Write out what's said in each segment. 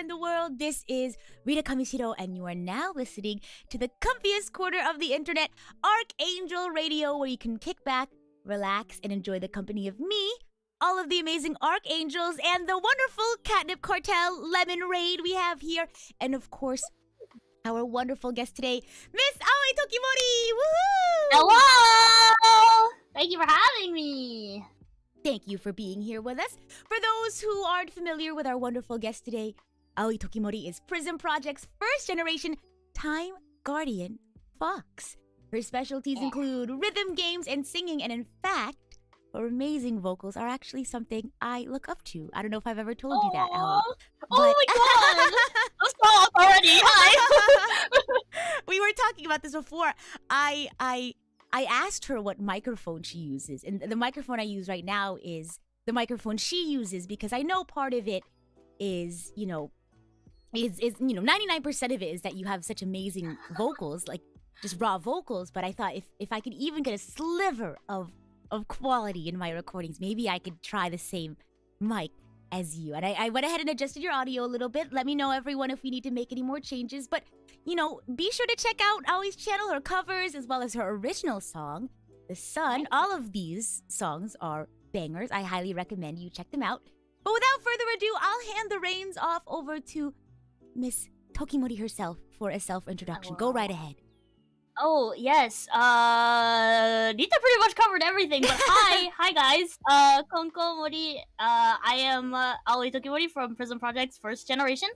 in the world. This is Rita Kamishiro, and you are now listening to the comfiest corner of the internet, RKNGL Radio, where you can kick back, relax, and enjoy the company of me, all of the amazing Archangels, and the wonderful Catnip Cartel Lemon Raid we have here, and of course, our wonderful guest today, Miss Aoi Tokimori! Woohoo! Hello! Thank you for having me. Thank you for being here with us. For those who aren't familiar with our wonderful guest today, Aoi Tokimori is Prism Project's first generation Time Guardian Fox. Her specialties include rhythm games and singing, and in fact, her amazing vocals are actually something I look up to. I don't know if I've ever told you that, Aoi. Oh my god! I'm so up already. Hi! We were talking about this before. I asked her what microphone she uses, and the microphone I use right now is the microphone she uses, because I know part of it is, 99% of it is that you have such amazing vocals, like just raw vocals, but I thought if I could even get a sliver of quality in my recordings, maybe I could try the same mic as you. And I went ahead and adjusted your audio a little bit. Let me know, everyone, if we need to make any more changes, but be sure to check out Aoi's channel, her covers, as well as her original song, The Sun. All of these songs are bangers. I highly recommend you check them out. But without further ado, I'll hand the reins off over to Miss Tokimori herself for a self-introduction. Go right ahead. Oh, yes. Rita pretty much covered everything, but hi guys. Konko Mori. I am Aoi Tokimori from Prism Project's first generation.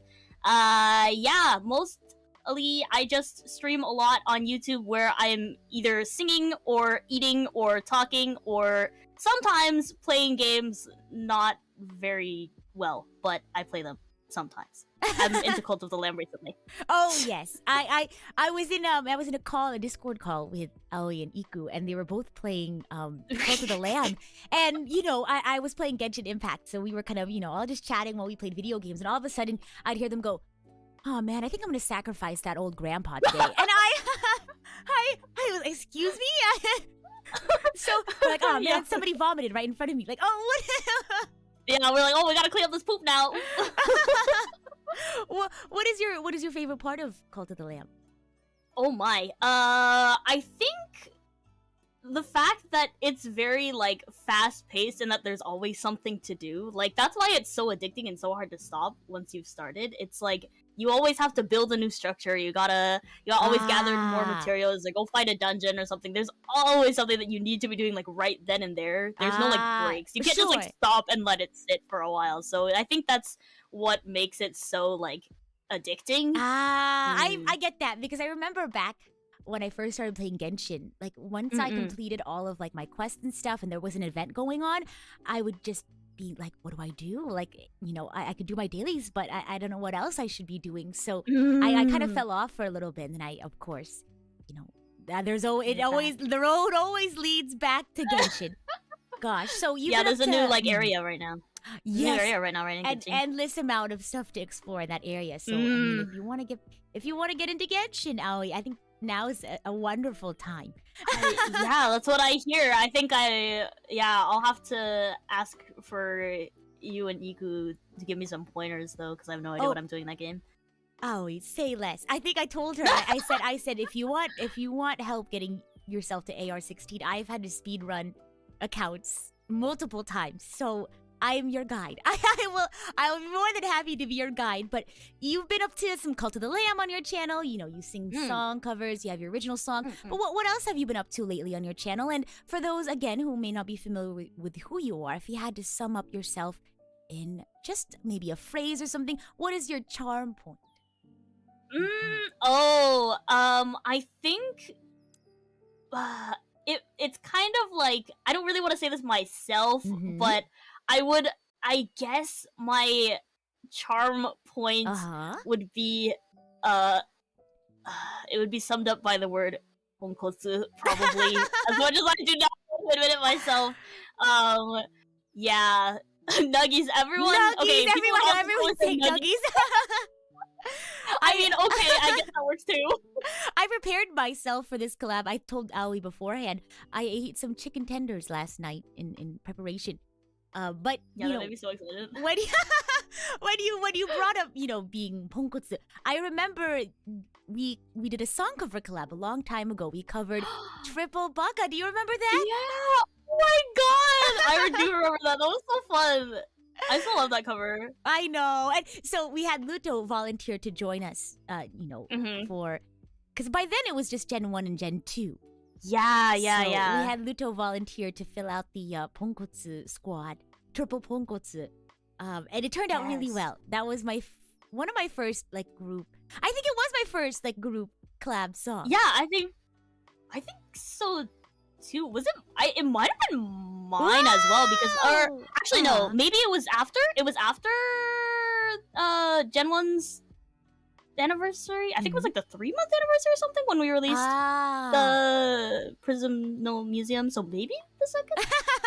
Mostly I just stream a lot on YouTube where I'm either singing or eating or talking or sometimes playing games not very well, but I play them sometimes. I'm into Cult of the Lamb recently. Oh yes, I was in a Discord call with Aoi and Iku, and they were both playing Cult of the Lamb, and I was playing Genshin Impact, so we were kind of all just chatting while we played video games, and all of a sudden I'd hear them go, "Oh man, I think I'm gonna sacrifice that old grandpa today," and I was, "Excuse me?" So like, oh man, somebody vomited right in front of me. Like, oh what? Yeah, we're like, oh, we gotta clean up this poop now. What is your favorite part of Cult of the Lamb? Oh my. I think the fact that it's very like fast paced and that there's always something to do. Like that's why it's so addicting and so hard to stop once you've started. It's like you always have to build a new structure. You gotta always gather more materials, or go fight a dungeon or something. There's always something that you need to be doing like right then and there. There's no like breaks. You can't just like stop and let it sit for a while. So I think that's what makes it so like addicting. I get that, because I remember back when I first started playing Genshin, like once I completed all of like my quests and stuff and there was an event going on, I would just be like, what do I do? Like, I could do my dailies, but I don't know what else I should be doing. So I kind of fell off for a little bit, and I, of course, the road always leads back to Genshin. Gosh, so there's a new like area right now. Yes, area right now, right? An endless amount of stuff to explore in that area. So I mean, if you want to get into Genshin, Aoi, I think now is a wonderful time. Yeah, that's what I hear. I think I'll have to ask for you and Iku to give me some pointers though, because I have no idea what I'm doing in that game. Aoi, say less. I think I told her. I said if you want help getting yourself to AR16, I've had to speedrun accounts multiple times. So I am your guide. I will be more than happy to be your guide. But you've been up to some Cult of the Lamb on your channel. You sing song covers. You have your original song. But what else have you been up to lately on your channel? And for those, again, who may not be familiar with who you are, if you had to sum up yourself in just maybe a phrase or something, what is your charm point? I think it's kind of like, I don't really want to say this myself, but I guess my charm point would be, it would be summed up by the word onkotsu, probably, as much as I do not want to admit it myself. Yeah, nuggies, everyone. Nuggies, everyone say nuggies. I mean, okay, I guess that works too. I prepared myself for this collab. I told Aoi beforehand, I ate some chicken tenders last night in preparation. But Yeah, you that know, made me so excited. when you, when you brought up, you know, being ponkotsu, I remember we did a song cover collab a long time ago. We covered Triple Baka. Do you remember that? Yeah! Oh my god! I do remember that. That was so fun. I still love that cover. I know. And so we had Luto volunteer to join us, you know, Mhm. for... Because by then it was just Gen 1 and Gen 2. Yeah. So we had Luto volunteer to fill out the Ponkotsu squad, Triple Ponkotsu. And it turned out really Yes. well. That was one of my first, like, group... I think it was my first, like, group collab song. Yeah, I think so too. Was it? It might have been mine as well because, or actually no, maybe it was after. It was after Gen 1's anniversary. I think it was like the 3-month anniversary or something when we released the Prism No Museum. So maybe the second.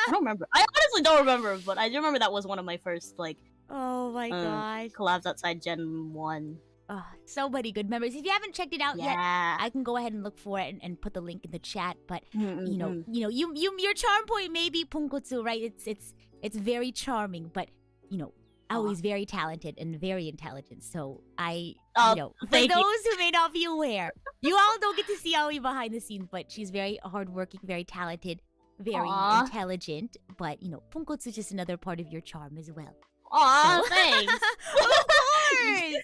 I don't remember. I honestly don't remember, but I do remember that was one of my first like Oh my gosh. collabs outside Gen 1. Oh, so many good memories. If you haven't checked it out yet, I can go ahead and look for it and put the link in the chat. But you know, your charm point may be Ponkotsu, right? It's very charming, but you know, Aoi's very talented and very intelligent. So you know, for those who may not be aware, you all don't get to see Aoi behind the scenes, but she's very hardworking, very talented, very intelligent. But you know, Ponkotsu is just another part of your charm as well. Aw, thanks. Of course.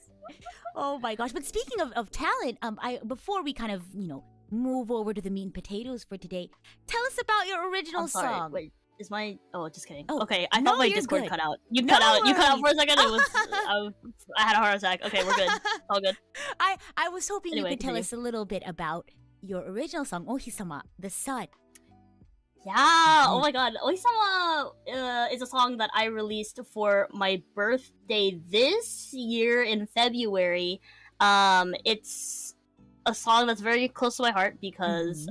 Oh my gosh! But speaking of talent, before we kind of move over to the meat and potatoes for today, tell us about your original song. Wait, is my? Oh, just kidding. Oh, okay, I thought my Discord good. cut out. You cut out. You cut out for a second. It was. I had a heart attack. Okay, we're good. All good. I was hoping Anyway, you could tell continue. us a little bit about your original song, Ohisama The Sun. Yeah. Oh my God. Ohisama is a song that I released for my birthday this year in February. It's a song that's very close to my heart because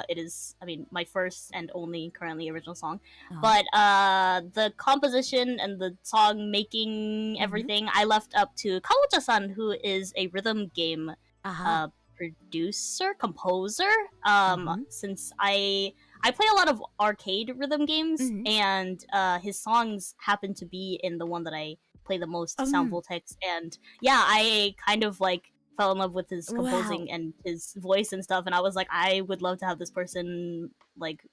it is, I mean, my first and only currently original song. But the composition and the song making everything, I left up to Kawaii-san, who is a rhythm game producer, composer. Since I play a lot of arcade rhythm games, and his songs happen to be in the one that I play the most, Sound Voltex. And yeah, I kind of like fell in love with his composing and his voice and stuff, and I was like, I would love to have this person like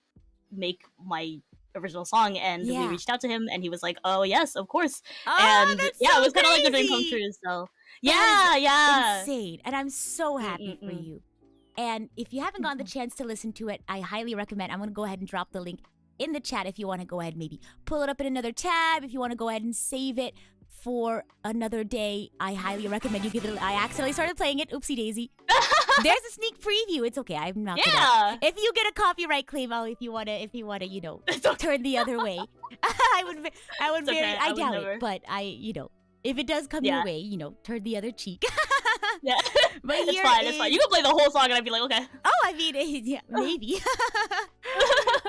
make my original song. And we reached out to him, and he was like, oh yes, of course. And yeah, it was kind of like a dream come true. So yeah, insane. And I'm so happy for you. And if you haven't gotten the chance to listen to it, I highly recommend. I'm going to go ahead and drop the link in the chat if you want to go ahead and maybe pull it up in another tab. If you want to go ahead and save it for another day, I highly recommend you give it. I accidentally started playing it. Oopsie daisy. There's a sneak preview. It's okay. I'm not gonna. If you get a copyright claim, if you wanna, turn the other way, I would. I doubt it, but if it does come your way, turn the other cheek. Yeah, but it's fine. It's fine. You can play the whole song, and I'd be like, okay. Oh, I mean, yeah, maybe.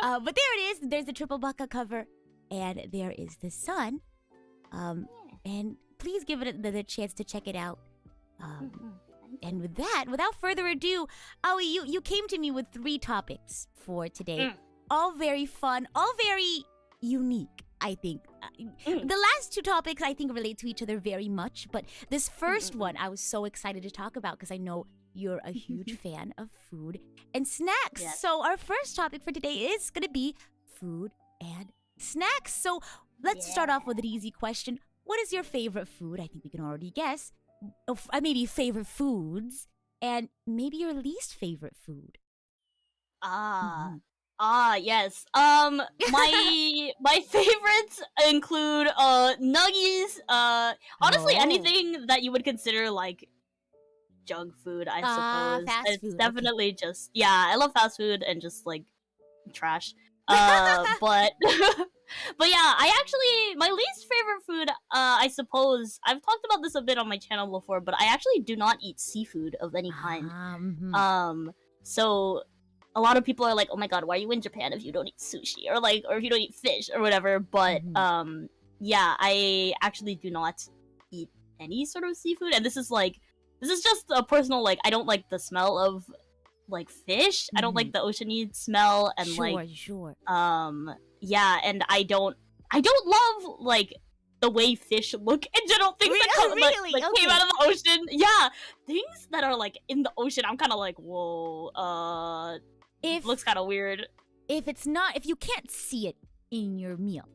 But there it is. There's the Triple Baka cover, and there is the sun. And please give it the chance to check it out. And with that, without further ado, Aoi, you came to me with 3 topics for today. All very fun, all very unique, I think. The last 2 topics, I think, relate to each other very much. But this first one, I was so excited to talk about because I know you're a huge fan of food and snacks. Yes. So our first topic for today is going to be food and snacks. So let's start off with an easy question. What is your favorite food? I think we can already guess. Maybe favorite foods and maybe your least favorite food. Yes. My favorites include nuggies. Honestly, anything that you would consider like junk food, I suppose. Fast it's food, definitely just I love fast food and just like trash. But yeah, my least favorite food, I suppose, I've talked about this a bit on my channel before, but I actually do not eat seafood of any kind. So a lot of people are like, oh my god, why are you in Japan if you don't eat sushi? Or if you don't eat fish or whatever. But yeah, I actually do not eat any sort of seafood. And this is just a personal, I don't like the smell of fish. I don't like the oceany smell, and sure. yeah, and I don't I don't love like the way fish look in general. Things that come Really? like Okay. came out of the ocean. Yeah, things that are like in the ocean. I'm kind of like, whoa. If Looks kind of weird. if you can't see it in your meal,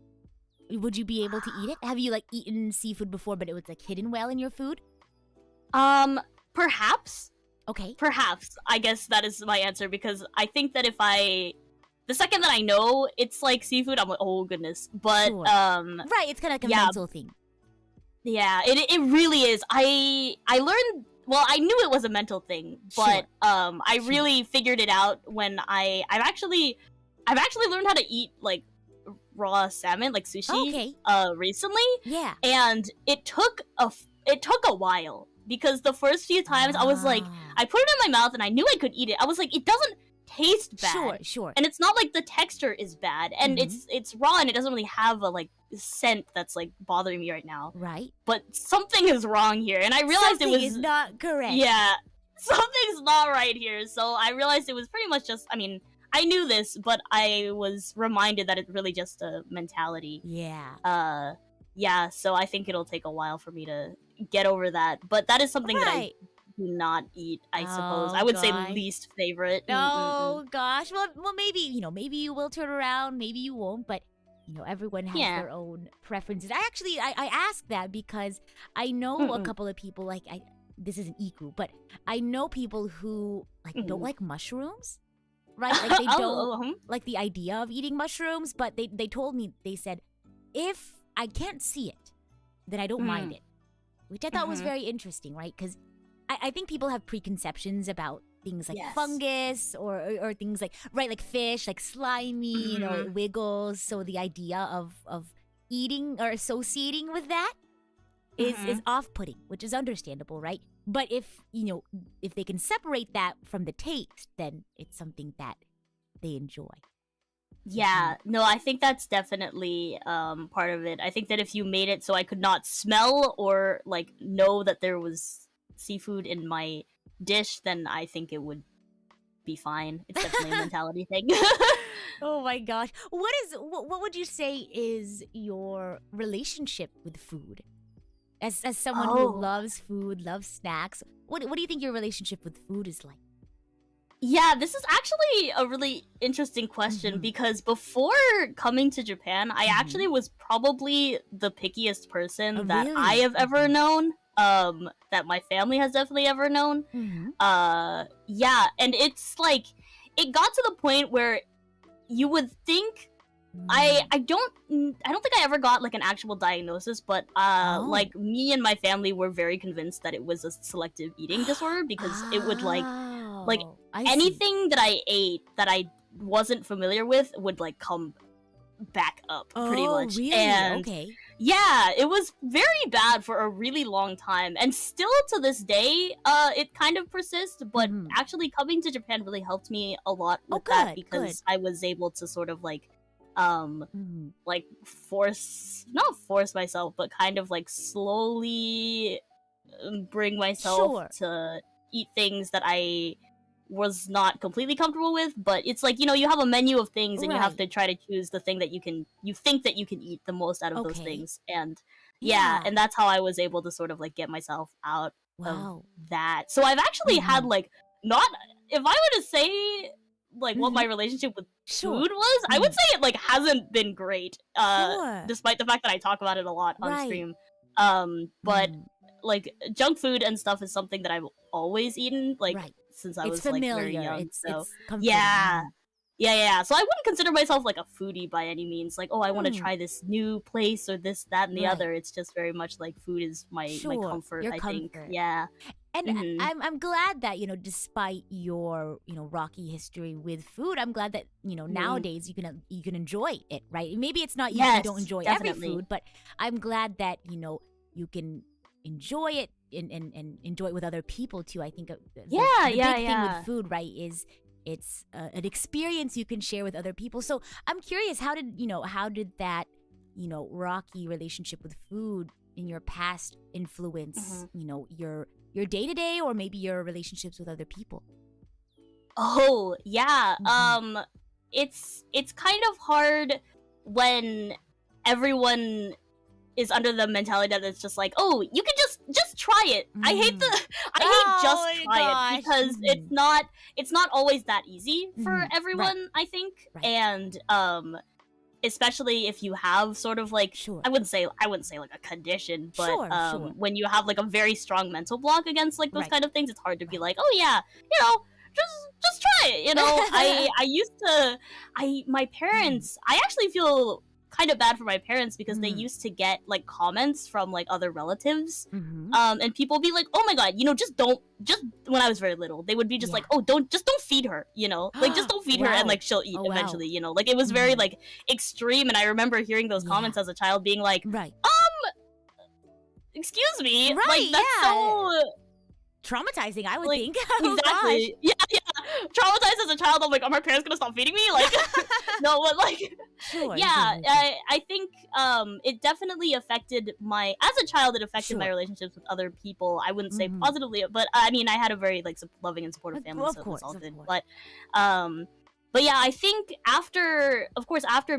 would you be able to eat it? Have you like eaten seafood before, but it was like hidden well in your food? Perhaps. Okay. Perhaps. I guess that is my answer because I think that the second that I know it's like seafood, I'm like, oh goodness. But Sure. Right, it's kind of like a yeah. mental thing. Yeah, it really is. I learned. Well, I knew it was a mental thing, but Sure. I really figured it out when I've actually learned how to eat like raw salmon, like sushi, Okay. recently, Yeah. and it took a while because the first few times I was like, Ah. I put it in my mouth and I knew I could eat it. I was like, it doesn't taste bad. Sure. And it's not like the texture is bad, and Mhm. it's raw and it doesn't really have a like scent that's like bothering me right now. Right. But something is wrong here, and I realized Something it was is not correct. yeah, something's not right here. So I realized it was pretty much just. I mean, I knew this, but I was reminded that it's really just a mentality. Yeah. Yeah. So I think it'll take a while for me to get over that. But that is something that I Right. do not eat. I suppose Oh, I would say gosh. least favorite. Oh gosh. Well, maybe maybe you will turn around, maybe you won't, but everyone has Yeah. their own preferences. I asked that because I know a Mm-mm. couple of people like this isn't Iku, but I know people who like don't Mhm. like mushrooms, right? Like they don't Oh, like the idea of eating mushrooms, but they told me, they said, if I can't see it, then I don't mind it, which I thought was Mhm. very interesting, right? Because I think people have preconceptions about things like Yes. fungus or things like, right, like fish, like slimy, it wiggles. So the idea of eating or associating with that is off-putting, which is understandable, right? But if they can separate that from the taste, then it's something that they enjoy. Yeah, no, I think that's definitely part of it. I think that if you made it so I could not smell or like know that there was seafood in my dish, then I think it would be fine. It's definitely a mentality thing. Oh my gosh. What would you say is your relationship with food? As someone Oh. who loves food, loves snacks, what do you think your relationship with food is like? Yeah, this is actually a really interesting question Mhm. because before coming to Japan, I actually was probably the pickiest person Oh, that really? I have ever known. That my family has definitely ever known. Mm-hmm. Yeah, and it's like it got to the point where you would think I don't think I ever got like an actual diagnosis, but like me and my family were very convinced that it was a selective eating disorder because it would like I see. anything that I ate that I wasn't familiar with would like come back up pretty Oh, much. really? And Okay. yeah, it was very bad for a really long time, and still to this day, it kind of persists. But Mhm. actually, coming to Japan really helped me a lot Oh, with that good, because I was able to sort of like, Mhm. like not force myself, but kind of like slowly bring myself Sure. to eat things that I was not completely comfortable with. But it's like, you have a menu of things and you have Right. to try to choose the thing that you think that you can eat the most out of those Okay. things. And yeah, and that's how I was able to sort of like get myself out Wow. of that. So I've actually had like not if I were to say like what my relationship with Sure. food was, I would say it like hasn't been great. Sure. Despite the fact that I talk about it a lot on Right. stream. But Mhm. like junk food and stuff is something that I've always eaten like Right. since I It's was familiar. like very young. It's So comforting. yeah. Yeah. So I wouldn't consider myself like a foodie by any means. Like, oh, I want to Hmm. try this new place or this, that, and the Right. other. It's just very much like food is my Sure, comfort. your I think. comfort. Yeah. And Mhm. I'm glad that, despite your, rocky history with food, I'm glad that, nowadays you can enjoy it, right? Maybe it's not you don't Yes, enjoy definitely. every food, but I'm glad that, you can enjoy it and enjoy it with other people too. I think the big thing with food, right, is it's an experience you can share with other people. So I'm curious, how did that, rocky relationship with food in your past influence, your day-to-day or maybe your relationships with other people? Oh yeah. Mhm. It's kind of hard when everyone is under the mentality that it's just like, oh, you can just try it. I hate just try it because it's not always that easy for everyone, I think. And especially if you have sort of like I wouldn't say like a condition, but when you have like a very strong mental block against like those kind of things, it's hard to be like, oh yeah, you know, just try it, you know. My parents, I actually feel kind of bad for my parents because they used to get like comments from like other relatives, and people be like, oh my god, you know, just when I was very little, they would be just like, oh, don't feed her, you know, like just don't feed her and like she'll eat eventually, you know, like it was very like extreme. And I remember hearing those comments as a child being like, excuse me, like that's so traumatizing, I would think. Exactly. Yeah. Traumatized as a child. I'm like, are my parents gonna stop feeding me? Like, no, but like, I think it definitely affected as a child, it affected my relationships with other people. I wouldn't say positively, but I mean, I had a very like loving and supportive family, so it's all good. But yeah, I think after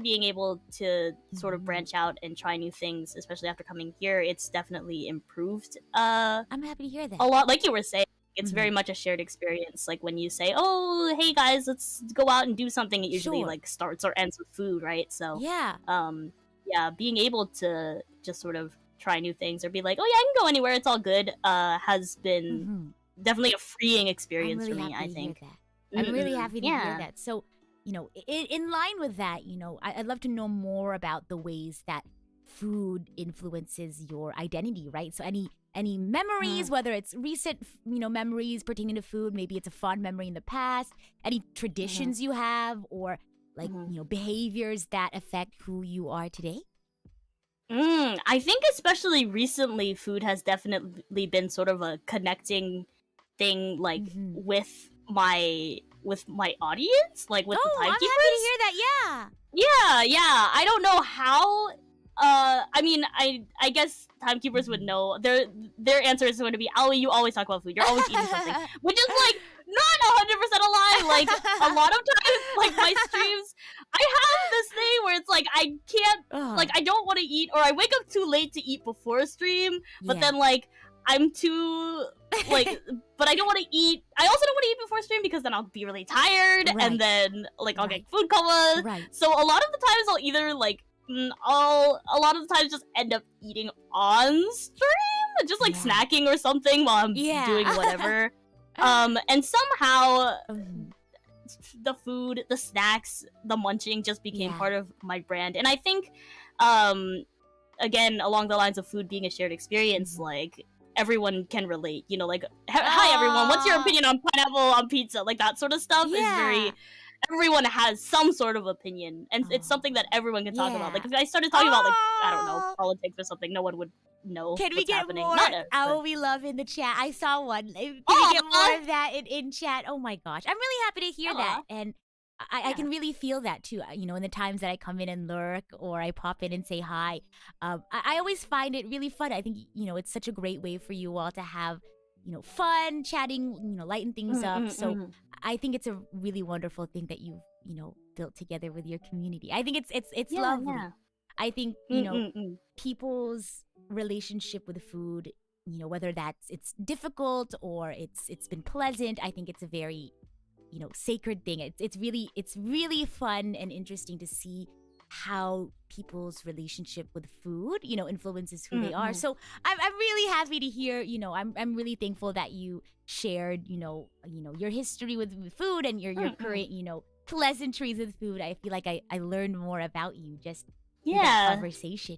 being able to sort of branch out and try new things, especially after coming here, it's definitely improved. I'm happy to hear that. A lot, like you were saying. It's very much a shared experience. Like when you say, "Oh, hey guys, let's go out and do something," it usually like starts or ends with food, right? So being able to just sort of try new things or be like, "Oh yeah, I can go anywhere. It's all good," has been definitely a freeing experience for me. I think. I'm really happy to hear that. So, you know, in line with that, you know, I'd love to know more about the ways that food influences your identity, right? So any memories, whether it's recent, you know, memories pertaining to food, maybe it's a fond memory in the past, any traditions you have, or like, you know, behaviors that affect who you are today? I think especially recently, food has definitely been sort of a connecting thing, like with my audience, like with the timekeepers. I'm happy to hear that. Yeah. I don't know how. I mean, I guess timekeepers would know. Their answer is going to be, "Aoi, you always talk about food. You're always eating something," which is like not 100% a lie. Like a lot of times, like my streams, I have this thing where it's like I can't, like I don't want to eat, or I wake up too late to eat before a stream, but then like I'm too like, but I don't want to eat. I also don't want to eat before stream because then I'll be really tired, and then like I'll get food coma. So a lot of the times I'll either like. A lot of the times just end up eating on stream, just like snacking or something while I'm doing whatever. And somehow the food, the snacks, the munching just became part of my brand. And I think, again, along the lines of food being a shared experience, like everyone can relate, you know, like, hi everyone, what's your opinion on pineapple on pizza? Like that sort of stuff is very... Everyone has some sort of opinion, and it's something that everyone can talk about. Like, if I started talking about, like, I don't know, politics or something, no one would know Can we what's get happening. more Aoi love in the chat? I saw one. Can we get more of that in chat? Oh my gosh. I'm really happy to hear that. And I can really feel that, too. You know, in the times that I come in and lurk, or I pop in and say hi, I always find it really fun. I think, you know, it's such a great way for you all to have, you know, fun, chatting, you know, lighten things up. So I think it's a really wonderful thing that you've, you know, built together with your community. I think it's lovely. I think, you know, people's relationship with food, you know, whether it's difficult or it's been pleasant, I think it's a very, you know, sacred thing. It's really fun and interesting to see how people's relationship with food, you know, influences who they are. So I'm really happy to hear, you know, I'm really thankful that you shared, you know, your history with food and your current, you know, pleasantries with food. I feel like I learned more about you just through that conversation.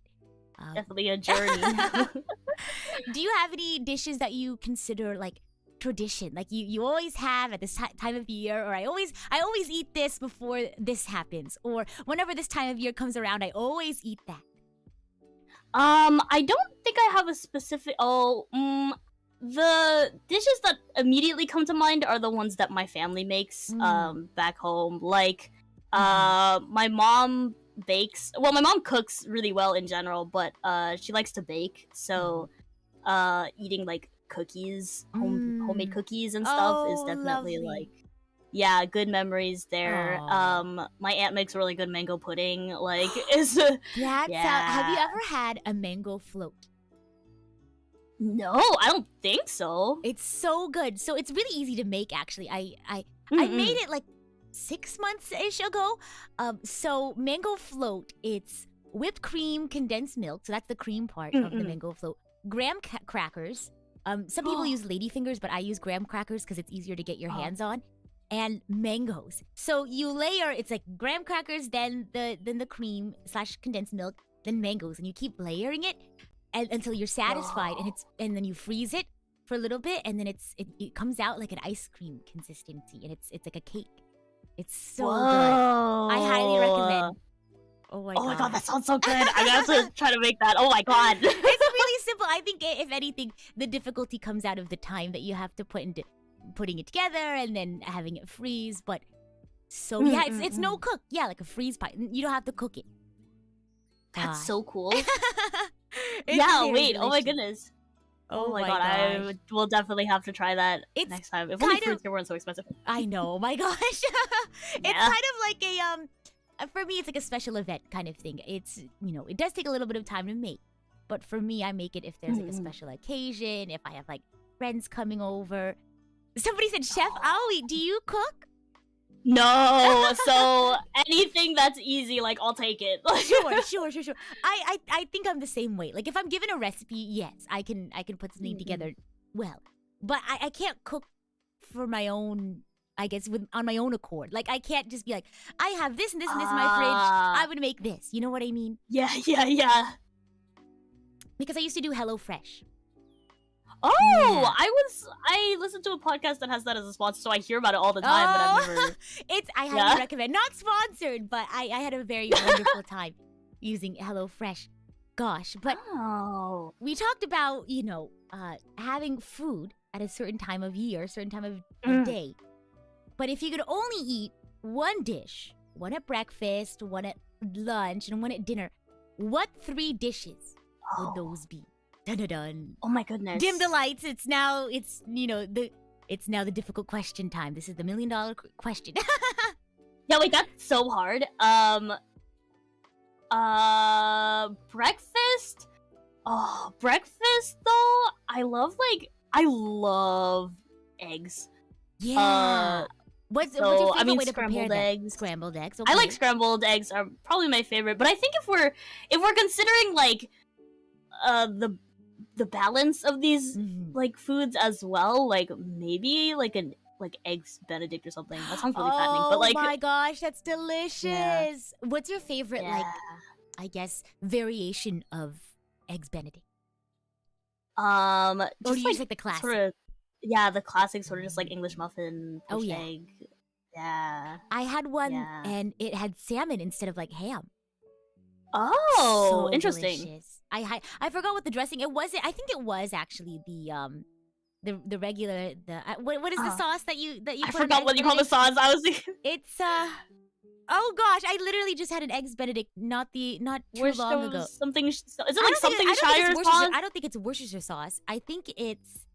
Definitely a journey. Do you have any dishes that you consider like tradition, like you always have at this time of year, or I always eat this before this happens, or whenever this time of year comes around, I always eat that? I don't think I have a specific. The dishes that immediately come to mind are the ones that my family makes back home. Like, my mom bakes. Well, my mom cooks really well in general, but she likes to bake. So, eating like cookies, homemade cookies and stuff is definitely lovely. like Yeah, good memories there. Aw. My aunt makes really good mango pudding. Like, is Have you yeah. ever had a mango float? No, I don't think so. It's so good. So it's really easy to make. Actually, I made it like 6 months ish ago. So mango float. It's whipped cream, condensed milk. So that's the cream part of the mango float. Graham crackers. Some people use ladyfingers, but I use graham crackers because it's easier to get your hands on. And mangoes. So you layer. It's like graham crackers, then the cream / condensed milk, then mangoes, and you keep layering it. Until you're satisfied, and then you freeze it for a little bit, and then it comes out like an ice cream consistency, and it's like a cake. It's so good. I highly recommend. Oh my god, that sounds so good. I'm gonna have to try to make that. Oh my god. It's really simple. I think if anything, the difficulty comes out of the time that you have to put into putting it together and then having it freeze. But so yeah, it's no cook. Yeah, like a freeze pie. You don't have to cook it. That's so cool. It's yeah, very wait. Oh my delicious. goodness. Oh my god, gosh. I will definitely have to try that It's next time. If only kind fruits weren't so expensive. I know. Oh my gosh. It's Yeah. kind of like for me, it's like a special event kind of thing. It's, it does take a little bit of time to make. But for me, I make it if there's like a special occasion, if I have like friends coming over. Somebody said, Chef Aoi, do you cook? No, so anything that's easy, like I'll take it. Sure. I think I'm the same way. Like if I'm given a recipe, yes, I can put something together well. But I can't cook for my own, I guess, on my own accord. Like I can't just be like, I have this and this and this in my fridge. I would make this. You know what I mean? Yeah. Because I used to do HelloFresh. Oh, Yeah. I listened to a podcast that has that as a sponsor, so I hear about it all the time, but I've never. I highly recommend. Not sponsored, but I had a very wonderful time using HelloFresh. Gosh, but we talked about, having food at a certain time of year, a certain time of day. But if you could only eat one dish, one at breakfast, one at lunch, and one at dinner, what 3 dishes would those be? Dun-dun-dun. Oh my goodness. Dim the lights. It's now the difficult question time. This is the $1 million question. Yeah, wait, that's so hard. Breakfast? Oh, breakfast though? I love eggs. Yeah. What's your favorite way to prepare scrambled that? eggs. Scrambled eggs. Okay. I like scrambled eggs are probably my favorite, but I think if we're considering like the balance of these like foods as well, like maybe like eggs Benedict or something. That sounds really fattening. But like, oh my gosh, that's delicious. Yeah. What's your favorite I guess variation of eggs Benedict? Or do you just like the classic? The classic sort of just like English muffin, poached egg. Yeah. I had one and it had salmon instead of like ham. Oh, So interesting. delicious. I forgot what the dressing. It wasn't. I think it was actually the regular what is the sauce that you I put on forgot eggs what you call the Benedict? sauce. I was thinking It's oh gosh, I literally just had an eggs Benedict not too long ago. Something. Is it like I something don't think Shire it's sauce? I don't think it's Worcestershire sauce. I think it's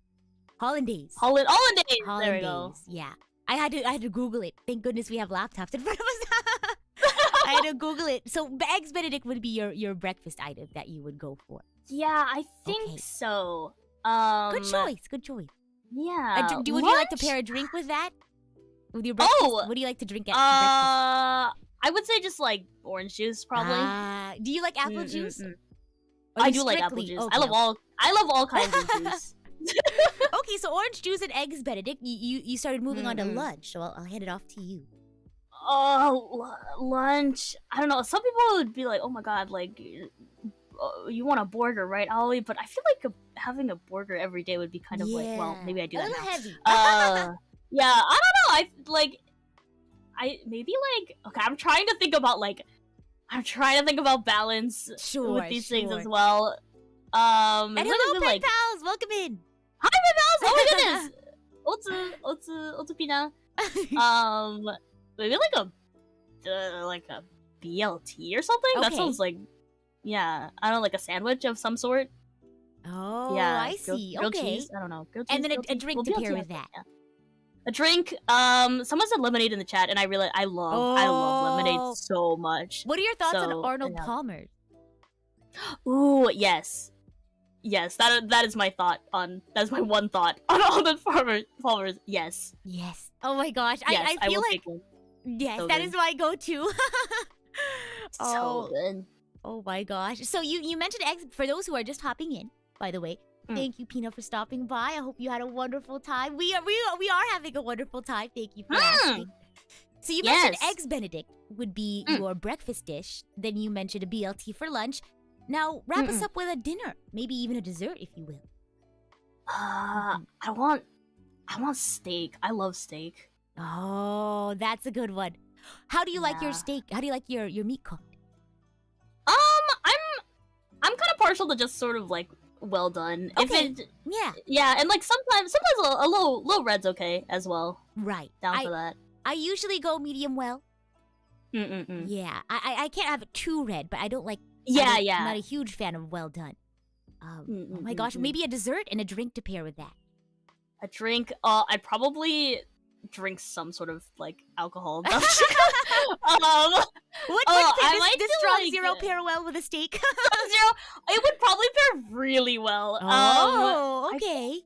hollandaise. Hollandaise. There we Hollandaise. go. Yeah. I had to Google it. Thank goodness we have laptops in front of us. I had to Google it. So eggs Benedict would be your breakfast item that you would go for. Yeah, I think Okay. so. Good choice. Yeah. Would you like to pair a drink with that? With your breakfast? Oh! What do you like to drink at breakfast? I would say just like orange juice, probably. Do you like apple juice? Or I you do like apple strictly- juice. okay, I love all kinds of juice. Okay, so orange juice and eggs Benedict. You started moving on to lunch, so I'll hand it off to you. Oh, lunch. I don't know. Some people would be like, "Oh my god, like, you want a burger, right, Ollie?" But I feel like having a burger every day would be kind of like, well, maybe I do a that little now. heavy. Yeah, I don't know. Okay, I'm trying to think about balance with these things as well. And hello, pen like, pals, welcome in. hi, pen pals! Oh my goodness! Otsu pina. Maybe like a BLT or something. That Okay. sounds like, I don't know, like a sandwich of some sort. Oh, Yeah, I see. grilled okay. cheese. I don't know. Grilled And cheese, then grilled a cheese. drink Well, to BLT pair has with that. A drink. Someone said lemonade in the chat, and I love lemonade so much. What are your thoughts on So, Arnold yeah. Palmer? Ooh, yes. Yes, that is my thought on. That's my one thought on Arnold Palmer's. Yes. Yes. Oh my gosh. Yes, I feel will like take one. yes, So that good. is my go-to. So good. Oh my gosh. So you mentioned eggs for those who are just hopping in, by the way. Thank you, Pina, for stopping by. I hope you had a wonderful time. We are having a wonderful time. Thank you for asking. So you mentioned eggs Benedict would be your breakfast dish. Then you mentioned a BLT for lunch. Now wrap us up with a dinner, maybe even a dessert, if you will. I want steak. I love steak. Oh, that's a good one. How do you like your steak? How do you like your meat cooked? I'm kind of partial to just sort of like well done. Okay. If it, yeah, and like sometimes a low red's okay as well. Right. Down for that. I usually go medium well. Yeah, I can't have it too red, but I don't like. I'm not a huge fan of well done. Oh my gosh, maybe a dessert and a drink to pair with that. A drink. I'd probably drink some sort of like alcohol. What does this strong like, zero pair well with a steak? Zero. It would probably pair really well. Oh, okay.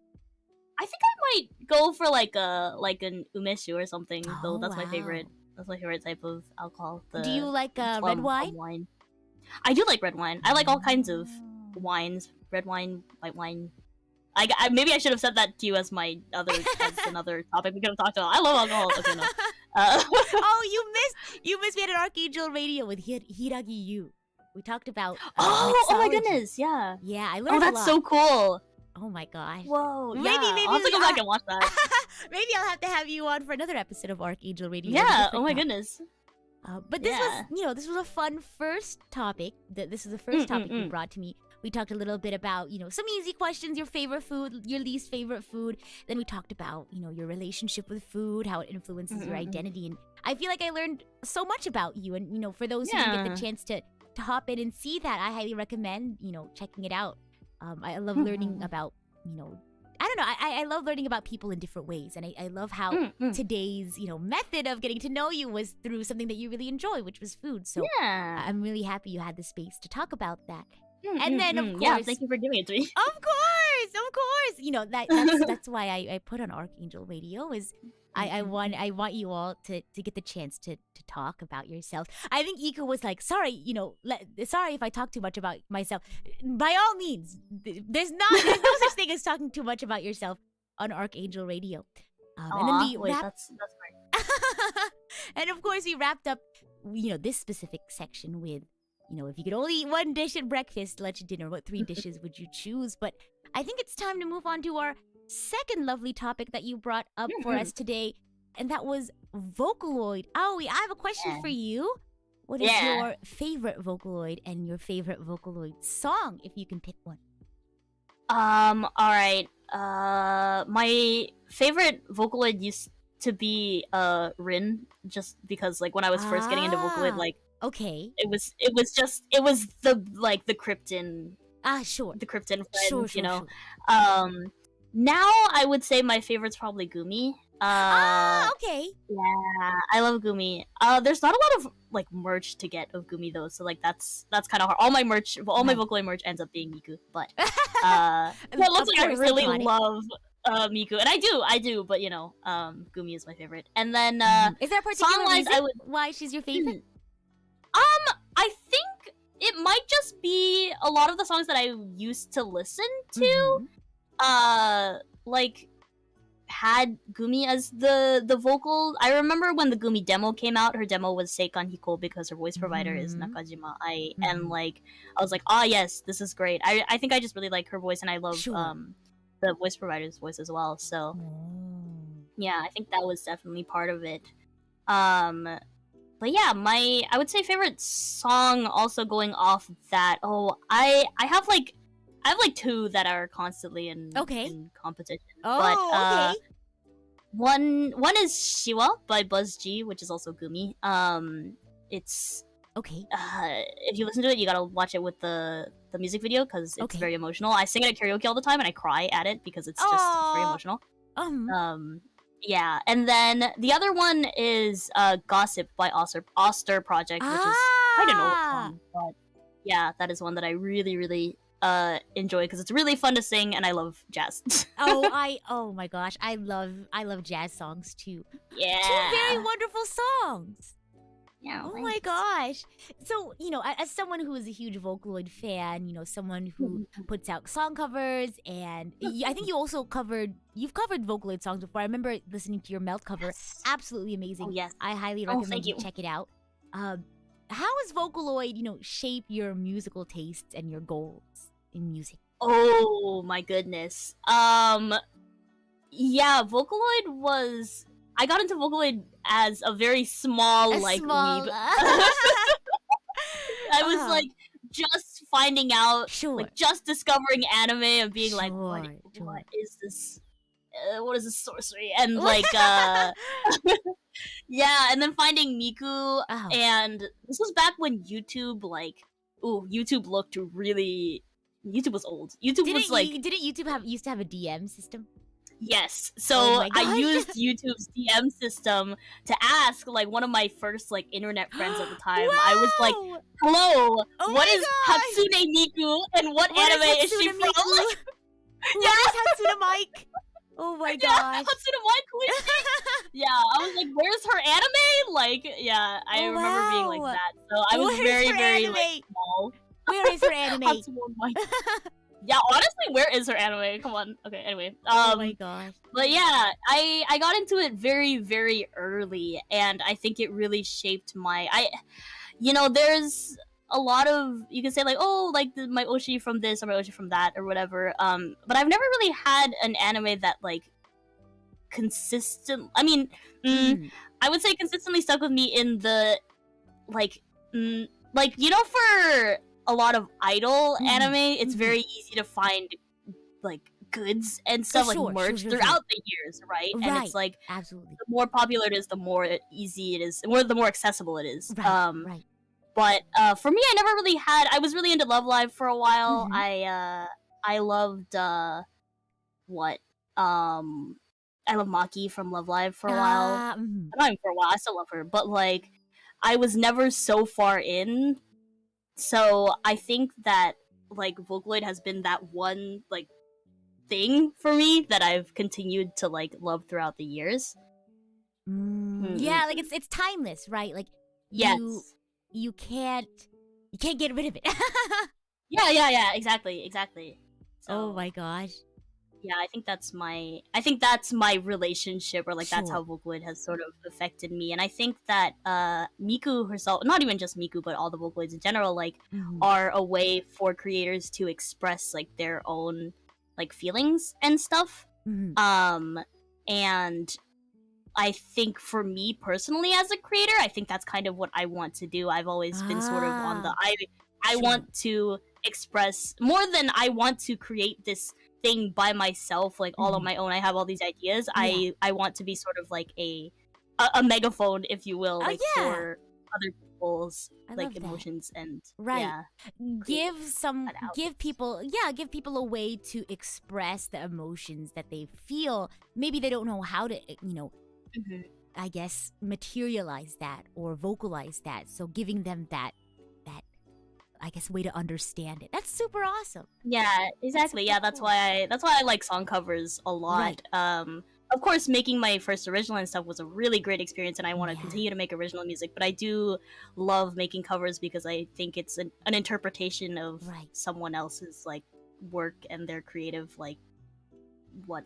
I think I might go for like an umeshu or something. Though that's my wow. favorite. That's my favorite type of alcohol. Do you like red wine? Wine. I do like red wine. I like all kinds of wines. Red wine, white wine. I maybe I should have said that to you as my other as another topic we could have talked about. I love alcohol. Okay, no. Oh, you missed me at an RKNGL radio with Hiragi Yu. We talked about oh my mixology. goodness, yeah. Yeah, I learned a that's lot. so cool. Oh my gosh. Whoa, Maybe I'll have to go back and watch that. Maybe I'll have to have you on for another episode of RKNGL Radio. Yeah, oh my goodness. But this was, this was a fun first topic. This is the first topic you brought to me. We talked a little bit about, some easy questions, your favorite food, your least favorite food. Then we talked about, your relationship with food, how it influences your identity. And I feel like I learned so much about you. And, for those who didn't get the chance to hop in and see that, I highly recommend, checking it out. I love learning about, I don't know, I love learning about people in different ways. And I love how today's, method of getting to know you was through something that you really enjoy, which was food. So I'm really happy you had the space to talk about that. And then, of course... Yeah, thank you for giving it to me. Of course! That's why I put on RKNGL Radio, is I want you all to get the chance to talk about yourself. I think Ika was like, sorry, sorry if I talk too much about myself. By all means, there's no such thing as talking too much about yourself on RKNGL Radio. And then that's great. And of course, we wrapped up, this specific section with, if you could only eat one dish at breakfast, lunch, and dinner, what 3 dishes would you choose? But I think it's time to move on to our second lovely topic that you brought up for us today, and that was Vocaloid. Aoi, I have a question for you. What is your favorite Vocaloid and your favorite Vocaloid song, if you can pick one? Alright. My favorite Vocaloid used to be Rin, just because like when I was first getting into Vocaloid, like okay, it was the Krypton. Sure. The Krypton friend, Sure. Now I would say my favorite's probably Gumi. Okay. Yeah, I love Gumi. There's not a lot of like merch to get of Gumi though, so like that's kind of hard. All my my Vocaloid merch ends up being Miku, but it looks like I really love Miku, and I do, but Gumi is my favorite. And then is there a particular reason why she's your favorite? I think it might just be a lot of the songs that I used to listen to, like had Gumi as the vocal. I remember when the Gumi demo came out, her demo was Seikan Hiko because her voice provider is Nakajima. And like I was like, yes, this is great. I think I just really like her voice, and I love the voice provider's voice as well. So yeah, I think that was definitely part of it. But yeah, I would say favorite song also going off that. I have like 2 that are constantly in competition. Okay. One is Shiwa by Buzz G, which is also Gumi. It's okay. If you listen to it, you gotta watch it with the music video because it's very emotional. I sing it at karaoke all the time and I cry at it because it's just very emotional. Yeah, and then the other one is Gossip by Oster Project, which is quite an old song, but yeah, that is one that I really, really enjoy because it's really fun to sing and I love jazz. Oh my gosh, I love jazz songs too. Yeah. 2 very wonderful songs. Yeah. Oh my gosh. So, as someone who is a huge Vocaloid fan, someone who puts out song covers, and I think you've covered Vocaloid songs before. I remember listening to your Melt cover. Yes. Absolutely amazing. Oh, yes. I highly Oh, recommend thank you you. check it out. How has Vocaloid, shaped your musical tastes and your goals in music? Oh my goodness. Yeah, Vocaloid was. I got into Vocaloid as a very small, weeb. I was like just finding out, like just discovering anime and being like, what is this? What is this sorcery? And like, yeah, and then finding Miku, and this was back when YouTube, YouTube looked really. YouTube was old. YouTube didn't YouTube used to have a DM system? Yes, so I used YouTube's DM system to ask one of my first internet friends at the time. I was like, "Hello, what is Hatsune Miku and what anime is she from?" What is Hatsune Mike? Oh my gosh. Hatsune Mike, who is she? Yeah, I was like, "Where's her anime?" Yeah, I remember being like that. So I was very small. Where is her anime? Hatsune Mike. Yeah, honestly, where is her anime? Come on. Okay, anyway. Oh my gosh. But yeah, I got into it very, very early, and I think it really shaped my... there's a lot of... You can say, my Oshi from this, or my Oshi from that, or whatever. But I've never really had an anime that, consistent... I mean, I would say consistently stuck with me in the... for... a lot of idol anime, it's very easy to find goods and stuff merged throughout the years, right? And it's absolutely, the more popular it is, the more easy it is, or the more accessible it is. Right. But for me, I never really had. I was really into Love Live for a while. I loved I love Maki from Love Live for a while. Not even for a while. I still love her, but I was never so far in. So I think that Vocaloid has been that one thing for me that I've continued to love throughout the years. Yeah, it's timeless, right? Yes. You can't get rid of it. Yeah, exactly. So, oh my gosh. Yeah, I think that's my relationship, or that's how Vocaloid has sort of affected me. And I think that Miku herself, not even just Miku, but all the Vocaloids in general, are a way for creators to express their own feelings and stuff. And I think for me personally as a creator, I think that's kind of what I want to do. I've always been sort of on the I want to express more than I want to create this thing by myself, all on my own. I have all these ideas. I want to be sort of a megaphone, if you will, for other people's emotions and give people a way to express the emotions that they feel. Maybe they don't know how to I guess materialize that or vocalize that, so giving them that I guess way to understand it. That's super awesome. Yeah, exactly. Yeah, that's why I like song covers a lot. Right. Of course, making my first original and stuff was a really great experience, and I want to continue to make original music. But I do love making covers because I think it's an interpretation of someone else's work and their creative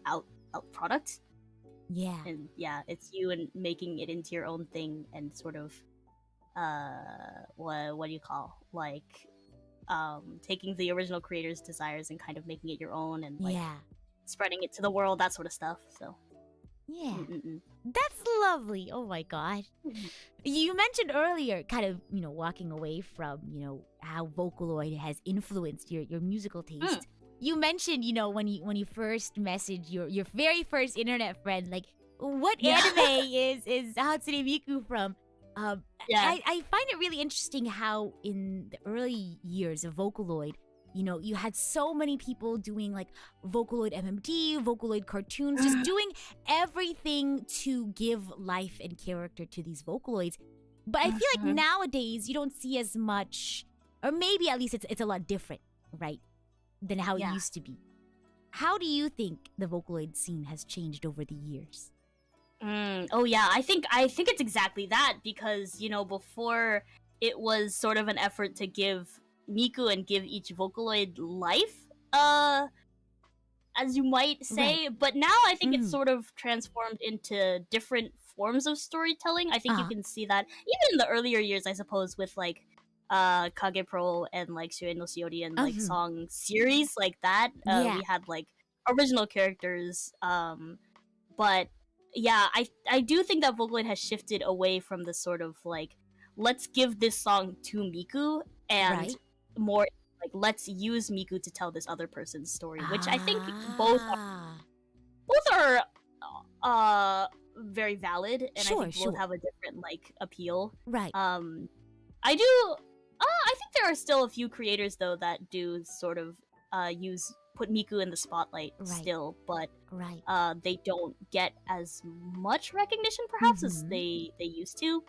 out product. Yeah. And yeah, it's you and making it into your own thing and sort of what do you call taking the original creator's desires and kind of making it your own and spreading it to the world, that sort of stuff. So that's lovely. Oh my gosh. You mentioned earlier kind of walking away from how Vocaloid has influenced your musical taste. You mentioned when you first messaged your very first internet friend, what anime is Hatsune Miku from? I find it really interesting how in the early years of Vocaloid, You know, you had so many people doing like Vocaloid MMD, Vocaloid cartoons, just doing everything to give life and character to these Vocaloids. But I feel like nowadays you don't see as much, or maybe at least it's a lot different, right, than how it used to be. How do you think the Vocaloid scene has changed over the years? Oh yeah, I think it's exactly that, because, you know, before it was sort of an effort to give Miku and give each Vocaloid life, as you might say, but now I think it's sort of transformed into different forms of storytelling. I think you can see that even in the earlier years, I suppose, with like Kage Pro and like Shuen no Shiori and like song series like that. We had like original characters, but yeah, I do think that Vocaloid has shifted away from the sort of like, let's give this song to Miku, and more like, let's use Miku to tell this other person's story, which I think both are very valid, and I think both have a different like appeal. Right. I think there are still a few creators though that do sort of put Miku in the spotlight still, but they don't get as much recognition perhaps as they used to.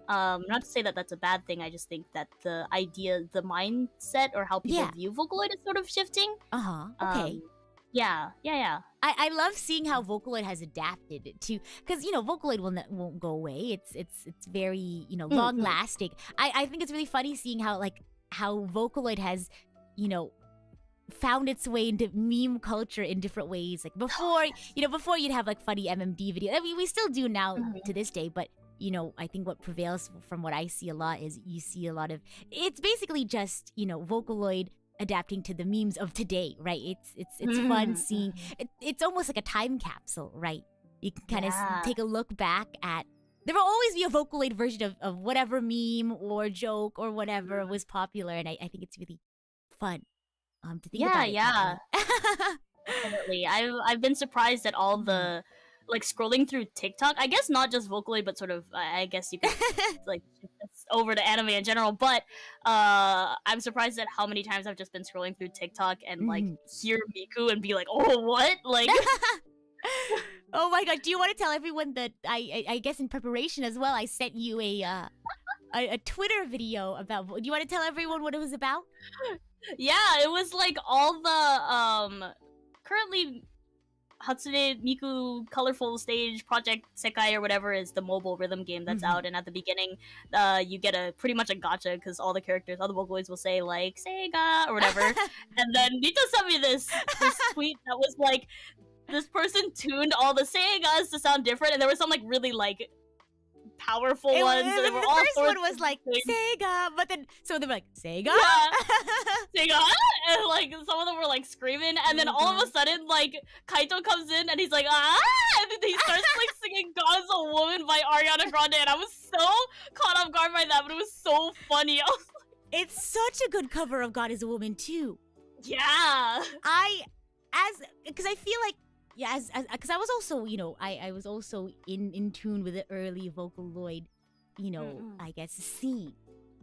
Not to say that that's a bad thing, I just think that the idea, the mindset, or how people view Vocaloid is sort of shifting. Okay. Yeah. I love seeing how Vocaloid has adapted to, because, you know, Vocaloid won't go away. It's very, you know, long lasting. I think it's really funny seeing how Vocaloid has, you know, found its way into meme culture in different ways. Like before you'd have like funny MMD videos. I mean, we still do now to this day, but you know, I think what prevails from what I see a lot is you see a lot of, it's basically just, you know, Vocaloid adapting to the memes of today, right? It's fun seeing it's almost like a time capsule, right? You can kind of take a look back at, there will always be a Vocaloid version of whatever meme or joke or whatever was popular, and I think it's really fun to think about it. Definitely. I've been surprised at all the like scrolling through TikTok. I guess not just Vocaloid, but sort of I guess you could like over to anime in general. But I'm surprised at how many times I've just been scrolling through TikTok and like hear Miku and be like, oh, what? Like. Oh my god! Do you want to tell everyone that I guess in preparation as well, I sent you a Twitter video about. Do you want to tell everyone what it was about? Yeah, it was like all the currently Hatsune Miku Colorful Stage Project Sekai or whatever is the mobile rhythm game that's out, and at the beginning you get pretty much a gacha because all the characters, all the Vocaloids will say like Sega or whatever. And then Rita sent me this tweet that was like, this person tuned all the Segas to sound different, and there were some like really like powerful ones. The all first one was like Sega, but then so they were like Sega, Sega, and like some of them were like screaming, and then all of a sudden like Kaito comes in and he's like and then he starts like singing "God Is a Woman" by Ariana Grande, and I was so caught off guard by that, but it was so funny. I was like, it's such a good cover of "God Is a Woman" too. Yeah, because I feel like. Yeah, because I was also, you know, I was also in tune with the early Vocaloid, you know, I guess scene,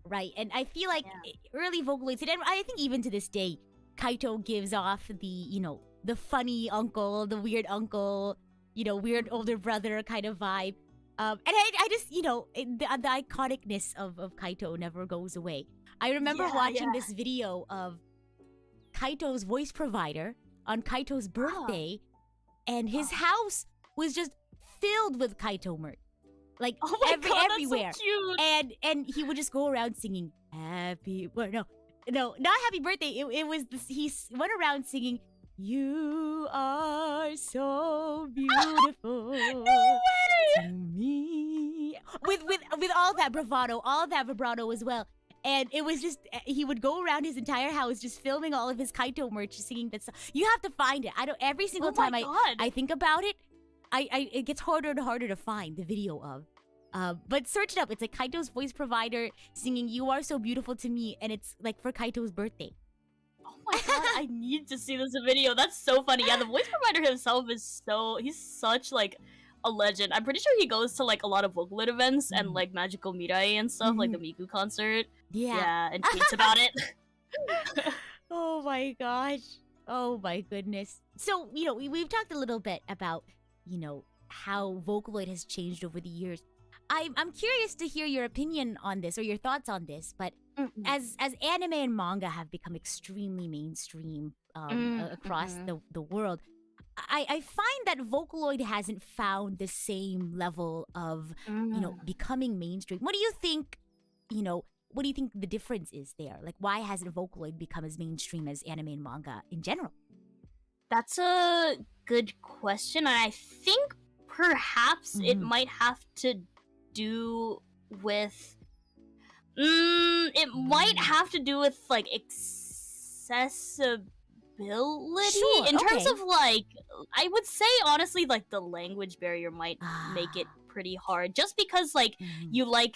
right? And I feel like early Vocaloids, and I think even to this day, Kaito gives off the, you know, the funny uncle, the weird uncle, you know, weird older brother kind of vibe. And I just, you know, the iconicness of Kaito never goes away. I remember watching this video of Kaito's voice provider on Kaito's birthday. And his house was just filled with Kaito merch, like everywhere. That's so cute. And he would just go around singing happy. Well, no, not happy birthday. It was this. He went around singing, "You are so beautiful to me," with all that bravado, as well. And it was just, he would go around his entire house just filming all of his Kaito merch, singing that song. You have to find it. Every single time I think about it, it gets harder and harder to find the video of. But search it up. It's like Kaito's voice provider singing "You Are So Beautiful to Me," and it's like for Kaito's birthday. Oh my god, I need to see this video. That's so funny. Yeah, the voice provider himself is he's such like a legend. I'm pretty sure he goes to like a lot of Vocaloid events and like Magical Mirai and stuff, like the Miku concert. Yeah, and tweets about it. Oh my gosh. Oh my goodness. So, we've talked a little bit about, how Vocaloid has changed over the years. I'm curious to hear your opinion on this or your thoughts on this, but as anime and manga have become extremely mainstream across the world, I find that Vocaloid hasn't found the same level of, becoming mainstream. What do you think, what do you think the difference is there? Like, why hasn't Vocaloid become as mainstream as anime and manga in general? That's a good question, and I think perhaps it might have to do with... it might have to do with, like, accessibility? Sure, in terms of, like, I would say, honestly, like, the language barrier might make it pretty hard. Just because, like, you like,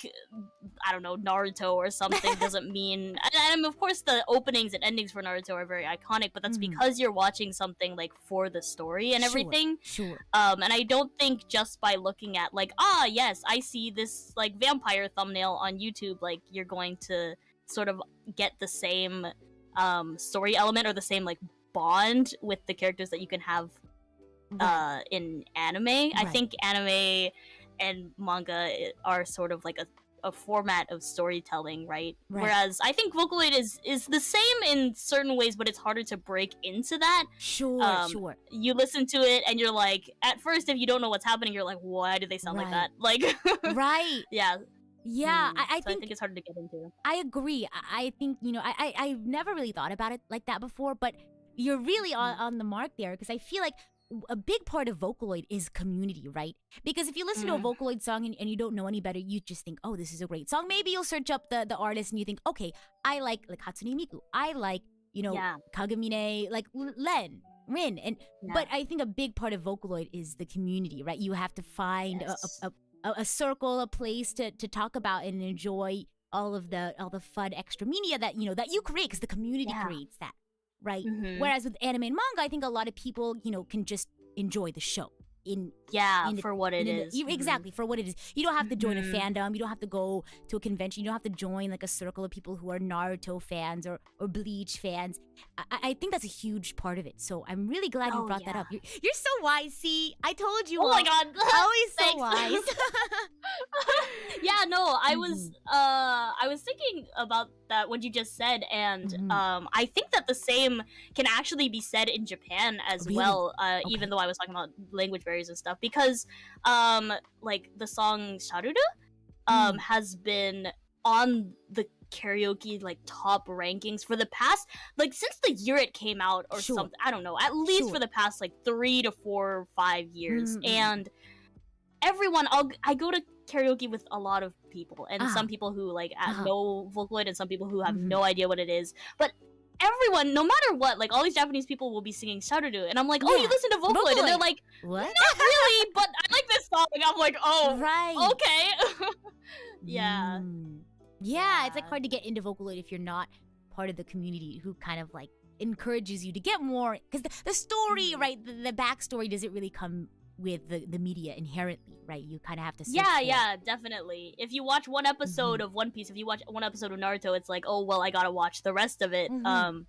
I don't know, Naruto or something doesn't mean... And of course, the openings and endings for Naruto are very iconic, but that's because you're watching something, like, for the story and everything. Sure. And I don't think just by looking at, like, yes, I see this, like, vampire thumbnail on YouTube, like, you're going to sort of get the same story element or the same, like, bond with the characters that you can have in anime. I think anime and manga are sort of like a format of storytelling, right? Whereas I think Vocaloid is the same in certain ways, but it's harder to break into that. Sure. You listen to it and you're like, at first, if you don't know what's happening, you're like, why do they sound like that? Like, Yeah. Yeah, I think it's harder to get into. I agree. I think, I've never really thought about it like that before, but you're really on the mark there, because I feel like a big part of Vocaloid is community, right? Because if you listen to a Vocaloid song and you don't know any better, you just think, oh, this is a great song. Maybe you'll search up the artist and you think, okay, I like Hatsune Miku. I like, Kagamine, like Rin. But I think a big part of Vocaloid is the community, right? You have to find a circle, a place to talk about and enjoy all the fun extra media that you create, because the community creates that. Right? Whereas with anime and manga, I think a lot of people, can just enjoy the show. For what it is. Exactly, for what it is. You don't have to join a fandom. You don't have to go to a convention. You don't have to join like a circle of people who are Naruto fans or Bleach fans. I think that's a huge part of it. So I'm really glad you brought that up. You're so wise, see? I told you. Oh my god. Always so wise. I was thinking about that what you just said, and I think that the same can actually be said in Japan as well, even though I was talking about language barriers and stuff, because like the song Sharudu has been on the karaoke like top rankings for the past, like, since the year it came out or something. I don't know, at least for the past like 3 to 4 or 5 years. And everyone, I go to karaoke with a lot of people, and some people who like know Vocaloid and some people who have no idea what it is, but everyone, no matter what, like all these Japanese people will be singing Sharudu, and I'm like, oh, you listen to Vocaloid? And they're like, what? Not really, but I like this song. And I'm like, oh, okay. Yeah, it's like hard to get into Vocaloid if you're not part of the community who kind of like encourages you to get more, because the story, right, the backstory doesn't really come with the media inherently, right? You kind of have to search for it. Definitely. If you watch one episode of One Piece, if you watch one episode of Naruto, it's like, oh, well, I gotta watch the rest of it.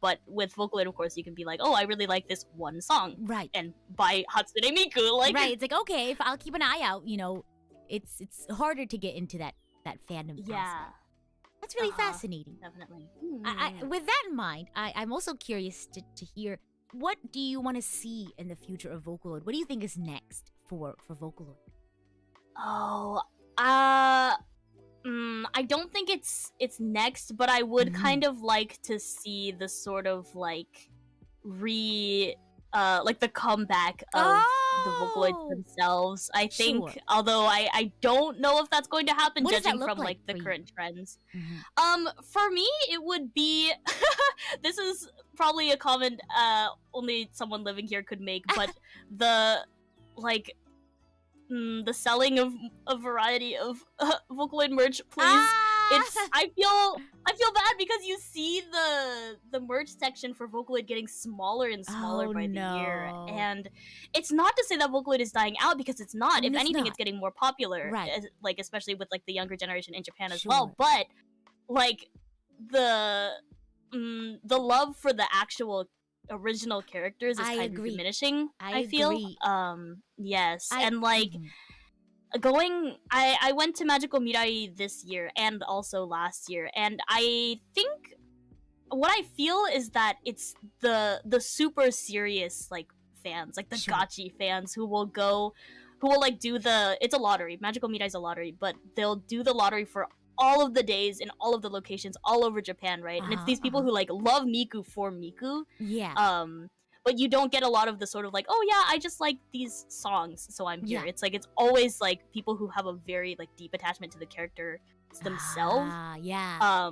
But with Vocaloid, of course, you can be like, oh, I really like this one song. Right. And by Hatsune Miku, like... Right, it's like, okay, if I'll keep an eye out, it's harder to get into that fandom aspect. That's really fascinating. Definitely. With that in mind, I'm also curious to hear, what do you want to see in the future of Vocaloid? What do you think is next for Vocaloid? I don't think it's next, but I would kind of like to see the sort of like like the comeback of the Vocaloids themselves. I think, although I don't know if that's going to happen, judging from like the current trends. For me, it would be this is probably a comment only someone living here could make, but the selling of a variety of Vocaloid merch, please. I feel bad because you see the merch section for Vocaloid getting smaller and smaller by the year, and it's not to say that Vocaloid is dying out, because it's not. If anything, it's getting more popular, like especially with like the younger generation in Japan as well. But like the the love for the actual original characters is I kind agree. of diminishing. I feel. agree. Yes, I and like mhm. I went to Magical Mirai this year and also last year, and I think what I feel is that it's the super serious like fans, like the Sure. gachi fans who will like do it's a lottery. Magical Mirai is a lottery, but they'll do the lottery for all of the days in all of the locations all over Japan, right? And it's these people who like love Miku for Miku. Yeah. But you don't get a lot of the sort of like, oh yeah, I just like these songs, so I'm here. Yeah. It's like it's always like people who have a very like deep attachment to the characters themselves. Yeah.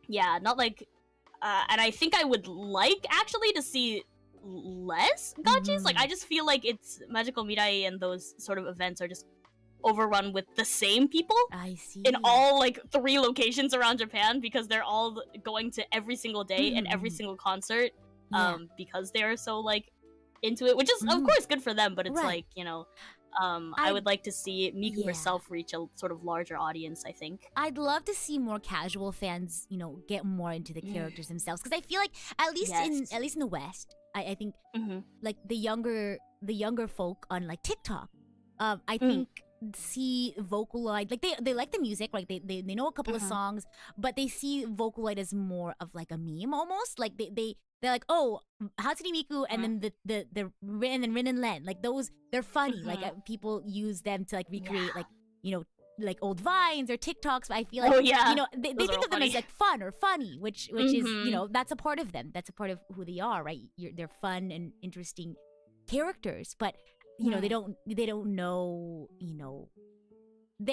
Yeah, not like and I think I would like actually to see less gachis. Like I just feel like it's Magical Mirai and those sort of events are just overrun with the same people I see. in all like 3 locations around Japan because they're all going to every single day and every single concert because they're so like into it, which is of course good for them, but it's like, you know, I would like to see Miku herself reach a sort of larger audience, I think. I'd love to see more casual fans, you know, get more into the characters themselves, because I feel like at least in the West, I think like the younger folk on like TikTok, I think see Vocaloid, like they like the music, like they know a couple of songs, but they see Vocaloid as more of like a meme almost. Like they're like, oh, Hatsune Miku, and then the Rin and Rin and Len, like those, they're funny. Like people use them to like recreate like, you know, like old vines or TikToks. But I feel like you know they think of them as like fun or funny, which is, you know, that's a part of them. That's a part of who they are, right? They're fun and interesting characters, but you know they don't know, you know,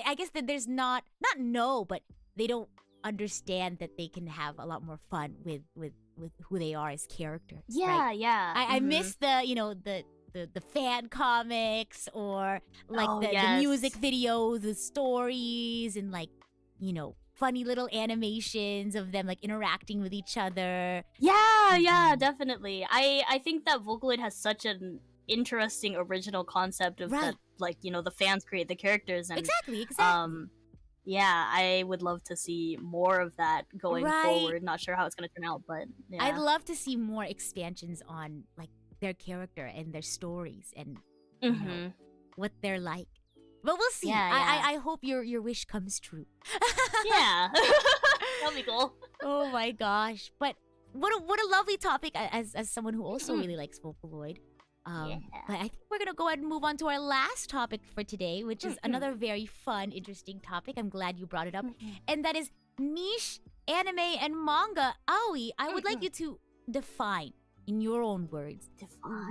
I guess that there's not know, but they don't understand that they can have a lot more fun with who they are as characters. Right? I miss the, you know, the fan comics or like the music videos, the stories, and like, you know, funny little animations of them like interacting with each other. Yeah, definitely. I think that Vocaloid has such an interesting original concept of that, like, you know, the fans create the characters, and exactly. Yeah, I would love to see more of that going forward. Not sure how it's going to turn out, but yeah. I'd love to see more expansions on like their character and their stories and you know, what they're like. But we'll see. I hope your wish comes true. Yeah. That'll be cool. Oh my gosh. But what a lovely topic as someone who also really likes Vocaloid. But I think we're gonna go ahead and move on to our last topic for today, which is another very fun, interesting topic. I'm glad you brought it up, and that is niche anime and manga. Aoi, I would like you to define, in your own words,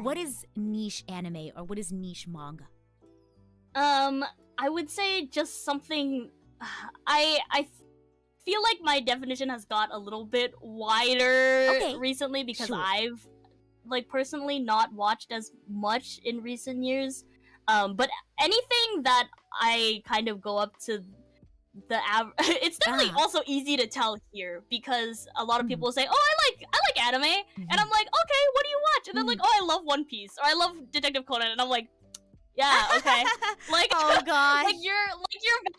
what is niche anime or what is niche manga? I would say just something. I feel like my definition has got a little bit wider recently because I've like personally not watched as much in recent years, but anything that I kind of go up to the it's definitely also easy to tell here because a lot of people will say, oh, I like anime, and I'm like, okay, what do you watch? And they're like, oh, I love One Piece, or I love Detective Conan, and I'm like, yeah, okay. Like, oh gosh, like you're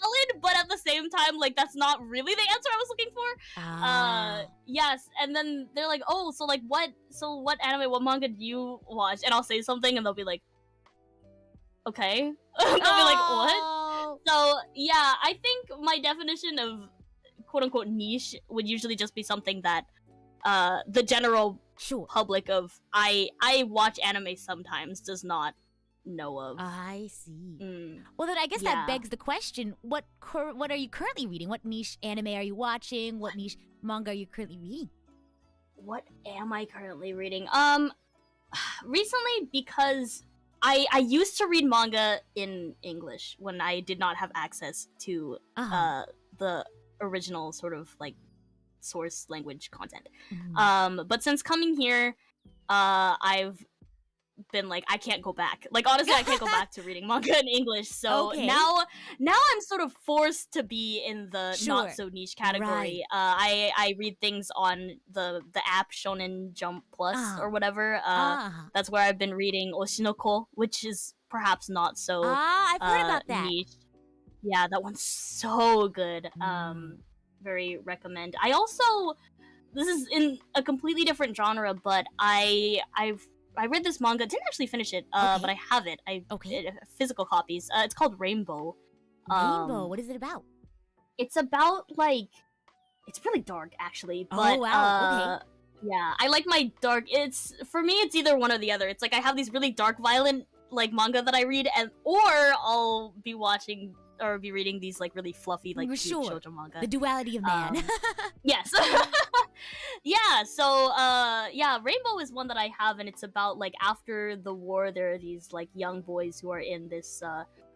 valid, but at the same time, like that's not really the answer I was looking for. Yes, and then they're like, oh, so what anime, what manga do you watch? And I'll say something, and they'll be like, okay. They'll be like, what? So yeah, I think my definition of quote unquote niche would usually just be something that the general public of I watch anime sometimes does not know of. I see. Well, then I guess that begs the question: what are you currently reading? What niche anime are you watching? What niche manga are you currently reading? What am I currently reading? Recently, because I used to read manga in English when I did not have access to the original sort of like source language content. But since coming here, I've been like, I can't go back. Like honestly, I can't go back to reading manga in English. So now I'm sort of forced to be in the not so niche category. I read things on the app Shonen Jump Plus or whatever. That's where I've been reading Oshinoko, which is perhaps not so I've heard about that. niche. Yeah, that one's so good. Very recommend. I also this is in a completely different genre, but I read this manga. Didn't actually finish it, but I have it. Physical copies. It's called Rainbow. Rainbow. What is it about? It's about like, it's really dark actually. But, oh wow. Okay. Yeah, I like my dark. It's for me. It's either one or the other. It's like I have these really dark, violent like manga that I read, or I'll be watching or be reading these like really fluffy like cute Shojo manga. The duality of man. Yes. Yeah. So Rainbow is one that I have, and it's about like after the war, there are these like young boys who are in this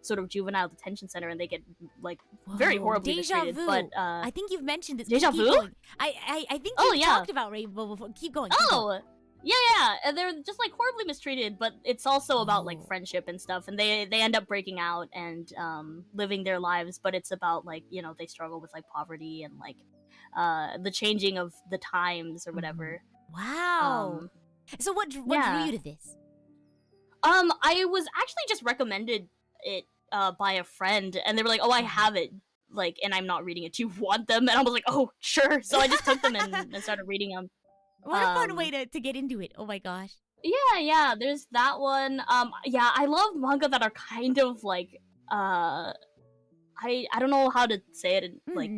sort of juvenile detention center, and they get like very horribly mistreated. But I think you've mentioned this. Deja vu? I think you've talked about Rainbow before. Keep going. Yeah, and they're just like horribly mistreated, but it's also about like friendship and stuff, and they end up breaking out and living their lives, but it's about like, you know, they struggle with like poverty and like the changing of the times or whatever. Wow. So what drew you to this? I was actually just recommended it by a friend, and they were like, "Oh, I have it." Like, and I'm not reading it. Do you want them? And I was like, "Oh, sure." So I just took them and started reading them. What a fun way to get into it. Oh my gosh. Yeah, there's that one. Yeah, I love manga that are kind of like, I don't know how to say it in like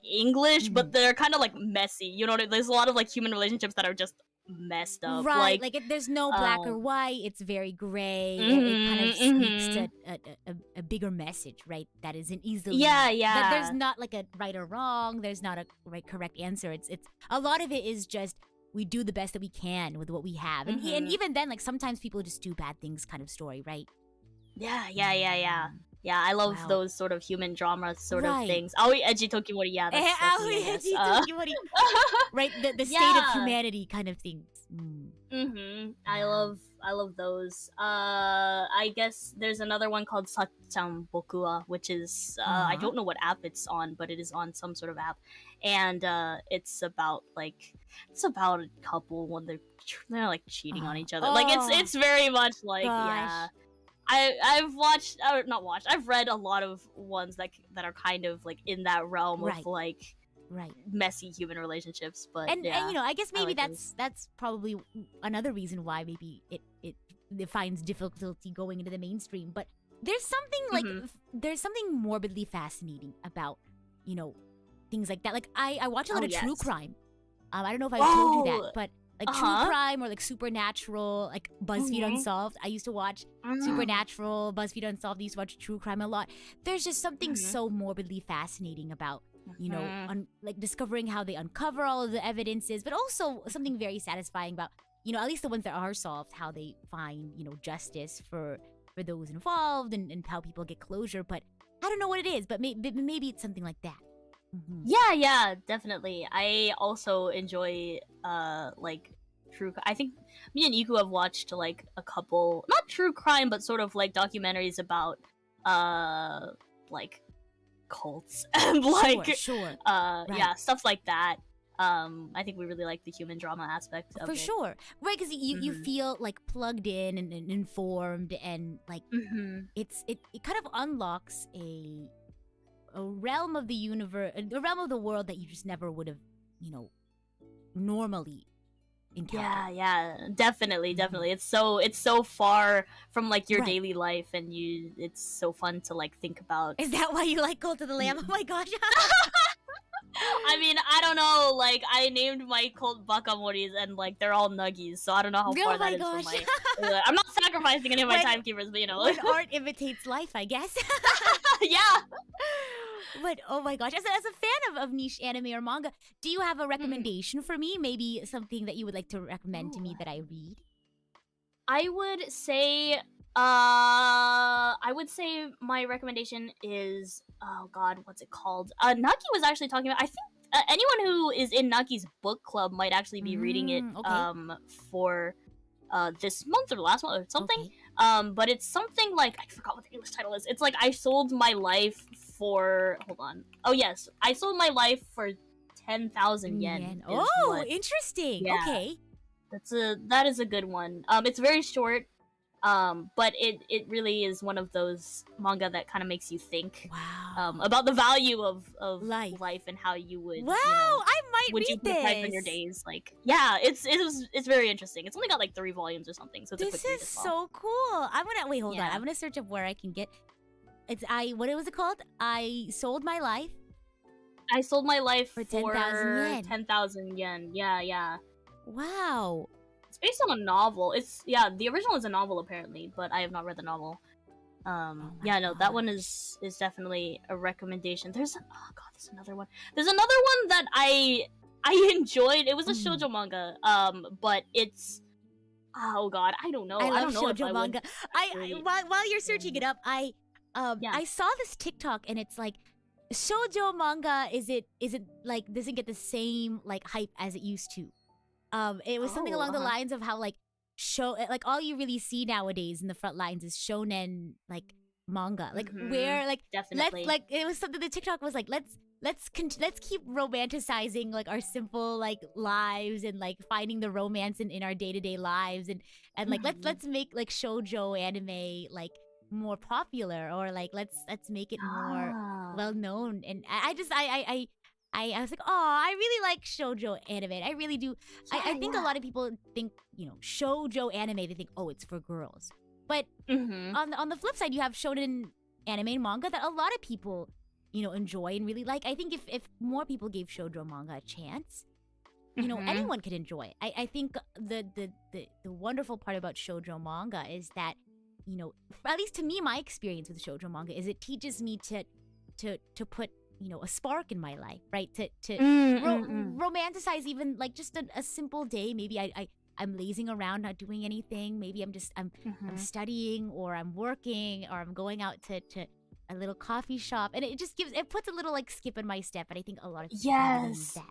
English, but they're kind of like messy. You know, there's a lot of like human relationships that are just messed up. Right, like there's no black or white. It's very gray. It kind of speaks to a bigger message, right? That isn't easily. Yeah. There's not like a right or wrong. There's not a correct answer. It's a lot of it is just, we do the best that we can with what we have. And even then, like, sometimes people just do bad things kind of story, right? Yeah. Yeah, I love those sort of human drama sort of things. Aoi Eji Tokimori, yeah, that's Aoi Eji Tokimori. Right, the state of humanity kind of things. I love those. I guess there's another one called Sachan Boku wa, which is I don't know what app it's on, but it is on some sort of app, and it's about a couple when they're like cheating on each other. Like it's very much like I've read a lot of ones that are kind of like in that realm of like messy human relationships, but and you know, I guess maybe that's probably another reason why maybe it finds difficulty going into the mainstream. But there's something there's something morbidly fascinating about, you know, things like that. Like I watch a lot of true crime. I don't know if I told you that, but like true crime or like supernatural, like BuzzFeed Unsolved. I used to watch Supernatural, BuzzFeed Unsolved. I used to watch true crime a lot. There's just something so morbidly fascinating about, you know, like discovering how they uncover all of the evidences, but also something very satisfying about, you know, at least the ones that are solved, how they find, you know, justice for those involved and how people get closure. But I don't know what it is, but maybe it's something like that. Yeah, definitely. I also enjoy like true. I think me and Iku have watched like a couple, not true crime, but sort of like documentaries about like cults and like yeah, stuff like that. I think we really like the human drama aspect of it. For sure, right? Because you feel like plugged in and informed, and like it kind of unlocks a realm of the universe, a realm of the world that you just never would have, you know, normally encountered. Yeah, definitely. It's so far from like your daily life, and it's so fun to like think about. Is that why you like Cult of the Lamb? Oh my gosh. I mean, I don't know, like, I named my cult Bakamoris, and, like, they're all nuggies, so I don't know how far that is from my... I'm not sacrificing any of my timekeepers, but, you know... When art imitates life, I guess. Yeah! But, oh my gosh, as a fan of niche anime or manga, do you have a recommendation for me? Maybe something that you would like to recommend to me that I read? I would say my recommendation is, oh god, what's it called? Naki was actually talking about, I think anyone who is in Naki's book club might actually be reading it for this month or last month or something. But it's something like, I forgot what the English title is. It's like, I sold my life for, hold on. Oh yes, I sold my life for 10,000 yen. Oh, interesting. Yeah. Okay. That is a good one. It's very short. But it really is one of those manga that kind of makes you think Wow. about the value of Life. and how you would Wow, I might would you read prioritize on your this. days. Like, yeah, it's very interesting. It's only got like 3 volumes or something, so it's a This quick read is as well. so cool. I'm gonna wait. Hold on. Yeah. I'm gonna search up where I can get. It's what was it called? I sold my life. I sold my life For 10,000 yen. 10,000 yen. Yeah. Wow. It's based on a novel. The original is a novel apparently, but I have not read the novel. my That gosh. one is definitely a recommendation. There's another one. There's another one that I enjoyed. It was a shoujo manga. But it's oh god, I don't know. I I love don't know if shoujo I manga. would While you're searching it up, I saw this TikTok and it's like shoujo manga. Is it like doesn't get the same like hype as it used to? It was something along the lines of how like all you really see nowadays in the front lines is shonen like manga, like where like definitely. it was something. The TikTok was like let's keep romanticizing like our simple like lives and like finding the romance in our day-to-day lives and like let's make like shoujo anime like more popular, or like let's make it more well known. And I was like, oh, I really like shoujo anime. I really do. I think a lot of people think, shoujo anime, they think, oh, it's for girls. But on the flip side, you have shonen anime and manga that a lot of people, enjoy and really like. I think if more people gave shoujo manga a chance, anyone could enjoy it. I think the wonderful part about shoujo manga is that, at least to me, my experience with shoujo manga is it teaches me to put a spark in my life, right? To romanticize even like just a simple day. Maybe I'm lazing around, not doing anything. Maybe I'm studying, or I'm working, or I'm going out to a little coffee shop, and it puts a little like skip in my step. And I think a lot of people use that.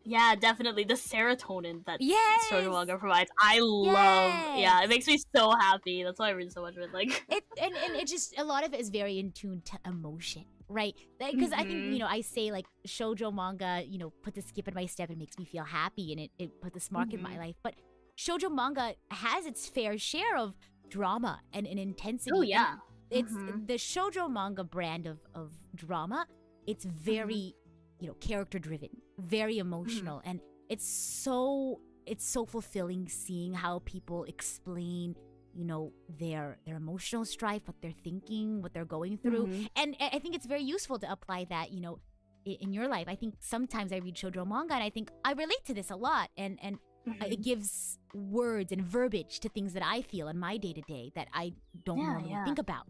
Yeah, definitely. The serotonin that Yes! shoujo manga provides, I love. Yeah, it makes me so happy. That's why I read so much of it. Like, it just, a lot of it is very in tune to emotion, right? Because I think, I say like shoujo manga, put the skip in my step and makes me feel happy, and it put the spark in my life. But shoujo manga has its fair share of drama and intensity. oh yeah. It's the shoujo manga brand of drama. It's very character driven, very emotional, and it's so fulfilling seeing how people explain their emotional strife, what they're thinking, what they're going through. And I think it's very useful to apply that in your life. I think sometimes I read shoujo manga and I think I relate to this a lot, and it gives words and verbiage to things that I feel in my day-to-day that I don't normally think about.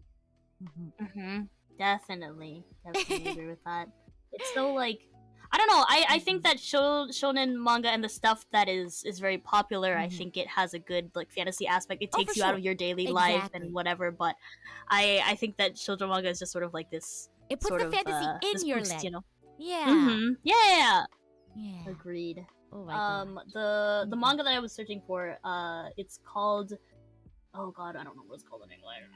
Definitely agree with that. It's so like, I don't know. I think that shonen manga and the stuff that is very popular, I think it has a good like fantasy aspect. It takes you out of your daily life and whatever. But I think that shoujo manga is just sort of like this. It puts sort the of, fantasy this in your boost, life. Yeah. Yeah. Agreed. Oh my god. The manga that I was searching for, it's called. Oh god, I don't know what it's called in English.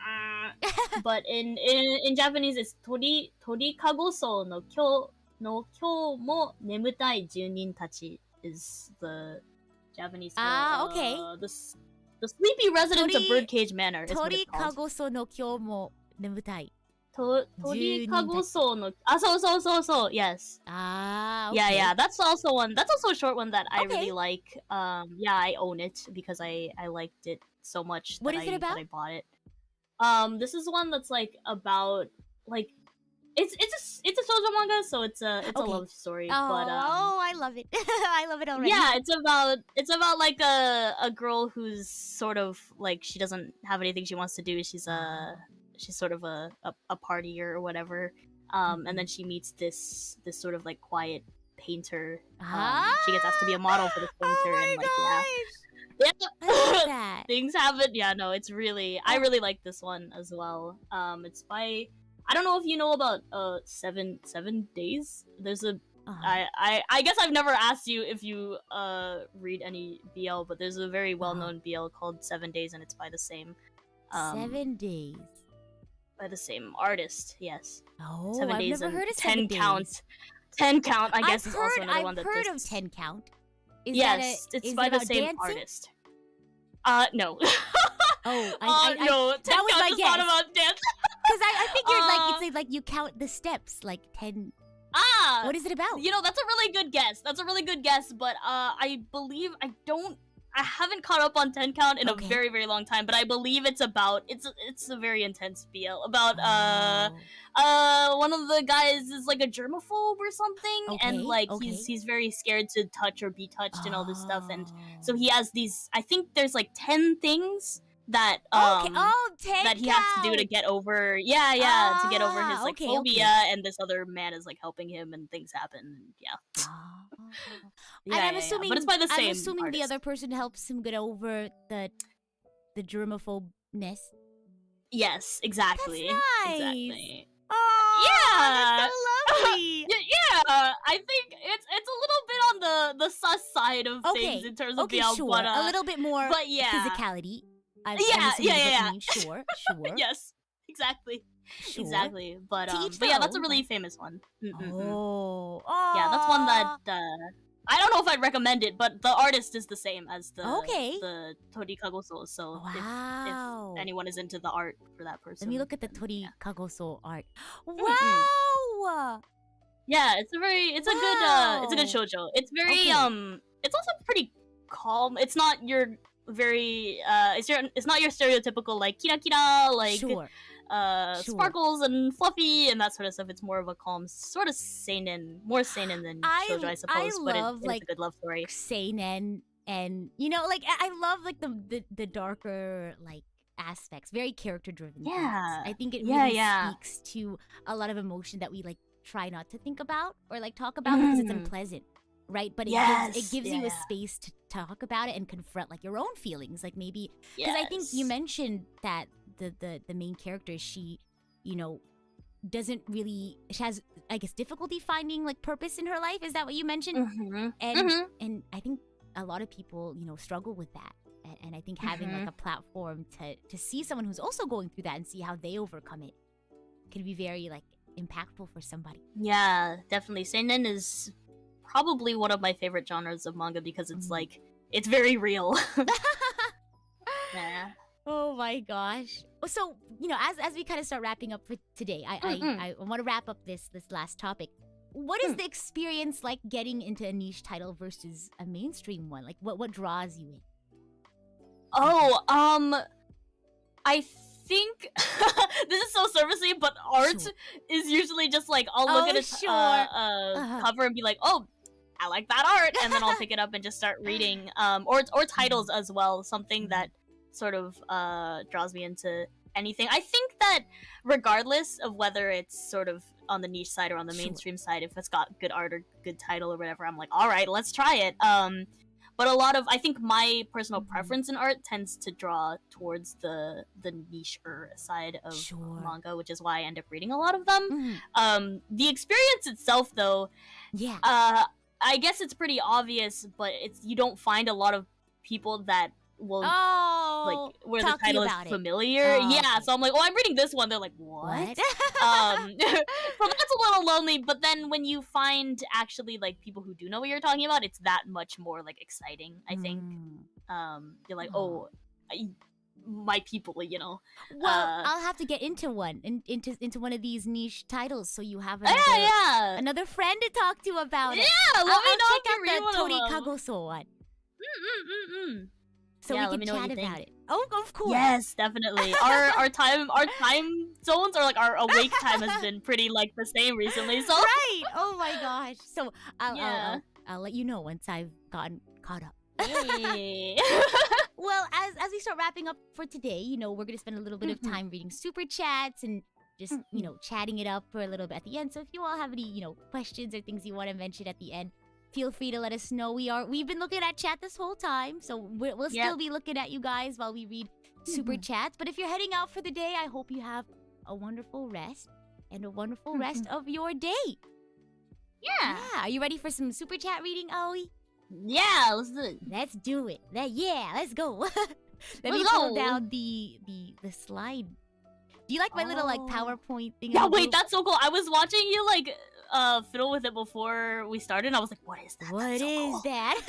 But in Japanese, it's Tori Kagoso no Kyo mo nemutai junin tachi is the Japanese title. Okay. The sleepy residents of Birdcage Manor is what Tori it's called. kagoso no kyo mo nemutai. Tori Kagoso no... so, yes. Okay. Yeah, that's also a short one that I really like. I own it because I liked it so much What is it about? that I bought it. This is one that's like about like it's a shoujo manga, so it's a love story. I love it. I love it already. Yeah, it's about like a girl who's sort of like she doesn't have anything she wants to do. She's sort of a partier or whatever. And then she meets this sort of like quiet painter. She gets asked to be a model for this painter, and like yeah. I love that. Things happen. Yeah, no, it's really I really like this one as well. It's by I don't know if you know about 7 Days. There's a I guess I've never asked you if you read any BL, but there's a very well-known BL called 7 Days, and it's by the same 7 Days. By the same artist, yes. Oh, 7 I've Days never and heard of 10 7 Days. Count. 10 Count, I guess, is also another one that I've heard of 10 Count. Yes, it's by the same dancing? artist. No. No, 10 that was count my is guess. not about dance. Because I figured like it's like you count the steps, like 10. What is it about? You know, that's a really good guess. But I believe I haven't caught up on 10 count in a very, very long time, but I believe it's about it's a very intense BL about one of the guys is like a germaphobe or something, and like he's very scared to touch or be touched and all this stuff, and so he has these, I think there's like 10 things that that he has to do to get over to get over his like phobia, and this other man is like helping him, and things happen. And I'm assuming, but it's by the same I'm assuming artist. the other person helps him get over the germaphobeness. Yes, exactly. That's nice. Exactly. Oh, yeah, that's so lovely. yeah. I think it's a little bit on the sus side of things in terms of BL, sure. but a little bit more physicality. I'm yeah. Sure. Yes, exactly. Sure. Exactly. But Teach yeah, that's a though. really famous one. Oh. Yeah, that's one that I don't know if I'd recommend it, but the artist is the same as the Tori Kagoso. So if anyone is into the art for that person, let me look at the Tori Kagoso art. Wow. Yeah, it's a good shoujo. It's very it's also pretty calm. It's not your very it's not your stereotypical like kira kira like sparkles and fluffy and that sort of stuff. It's more of a calm sort of seinen, more seinen than shoujo, I suppose. But it's a good love story. Seinen, and you know, like I love like the darker like aspects, very character driven. Yeah, I think it really speaks to a lot of emotion that we like try not to think about or like talk about because it's unpleasant. Right, but it gives you a space to talk about it and confront like your own feelings, like maybe because I think you mentioned that the main character, she, you know, doesn't really, she has, I guess, difficulty finding like purpose in her life. Is that what you mentioned? And I think a lot of people, you know, struggle with that, and I think having like a platform to see someone who's also going through that and see how they overcome it can be very like impactful for somebody. Yeah, definitely. Seinen is probably one of my favorite genres of manga because it's like it's very real. Yeah. Oh my gosh. So, you know, as we kind of start wrapping up for today, I want to wrap up this last topic. What is the experience like getting into a niche title versus a mainstream one? Like what draws you in? I think this is so surfacey, but art is usually just like I'll look at a cover and be like, oh, I like that art, and then I'll pick it up and just start reading. Or titles as well, something that sort of draws me into anything. I think that regardless of whether it's sort of on the niche side or on the mainstream side, if it's got good art or good title or whatever, I'm like, all right, let's try it. But I think my personal preference in art tends to draw towards the niche-er side of manga, which is why I end up reading a lot of them. The experience itself, though, I guess it's pretty obvious, but you don't find a lot so the title is familiar. So I'm like, oh, I'm reading this one. They're like, what? So that's a little lonely, but then when you find actually like people who do know what you're talking about, it's that much more like exciting, I think. You're like, oh, my people, you know. Well, I'll have to get into one, into one of these niche titles, so you have another friend to talk to about it. Yeah, let me know check if you read out one the Tori of them. Kagoso one. So we can chat about it. Oh, of course. Yes, definitely. Our time zones, or like our awake time, has been pretty like the same recently. So right. Oh my gosh. So I'll let you know once I've gotten caught up. Yay. Well, as we start wrapping up for today, you know, we're gonna spend a little bit of time reading super chats and just you know, chatting it up for a little bit at the end. So if you all have any, you know, questions or things you want to mention at the end, feel free to let us know. We've been looking at chat this whole time, so we'll still be looking at you guys while we read super chats. But if you're heading out for the day, I hope you have a wonderful rest and a wonderful rest of your day. Yeah. Are you ready for some super chat reading, Aoi? Yeah, let's do it. Let's do it. Let's go. Let me pull down the slide. Do you like my little like PowerPoint thing? Yeah, wait, that's so cool. I was watching you like fiddle with it before we started, and I was like, what is that? What is that?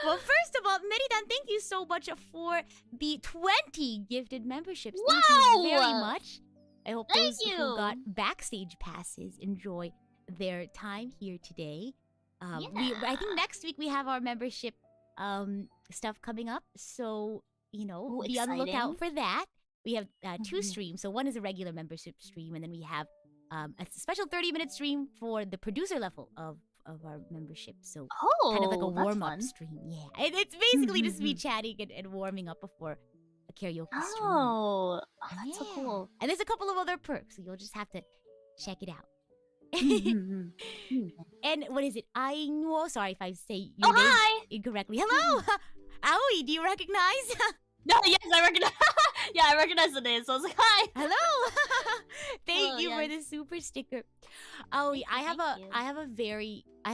Well, first of all, Meridan, thank you so much for the 20 gifted memberships. Thank you very much. I hope those who got backstage passes enjoy their time here today. I think next week we have our membership stuff coming up, so be on the lookout for that. We have 2 streams. So one is a regular membership stream, and then we have a special 30-minute stream for the producer level of our membership. So kind of like a warm-up stream. Yeah, it's basically just me chatting and warming up before a karaoke stream. Oh, that's so cool. And there's a couple of other perks, so you'll just have to check it out. And what is it? Sorry if I say your name incorrectly. Hello! Aoi, do you recognize? No, yes, I recognize. Yeah, I recognize the name, so I was like, hi. Hello. Thank you for the super sticker. Aoi, I have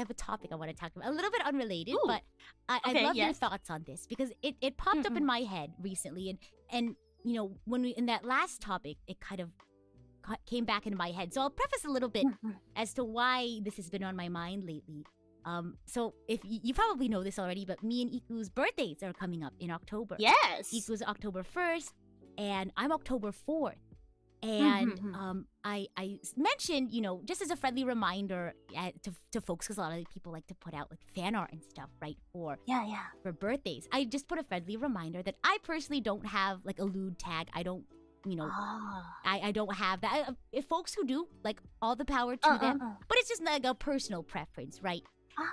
a topic I want to talk about. A little bit unrelated, but I love your thoughts on this because it popped up in my head recently, and when we in that last topic, it kind of came back into my head. So I'll preface a little bit as to why this has been on my mind lately. So if you probably know this already, but me and Iku's birthdays are coming up in October. Yes. Iku's October 1st, and I'm October 4th. And I mentioned, just as a friendly reminder to folks, because a lot of people like to put out like fan art and stuff, right? For birthdays. I just put a friendly reminder that I personally don't have like a lewd tag. I don't. I don't have that. If folks who do, like, all the power to them. But it's just like a personal preference, right?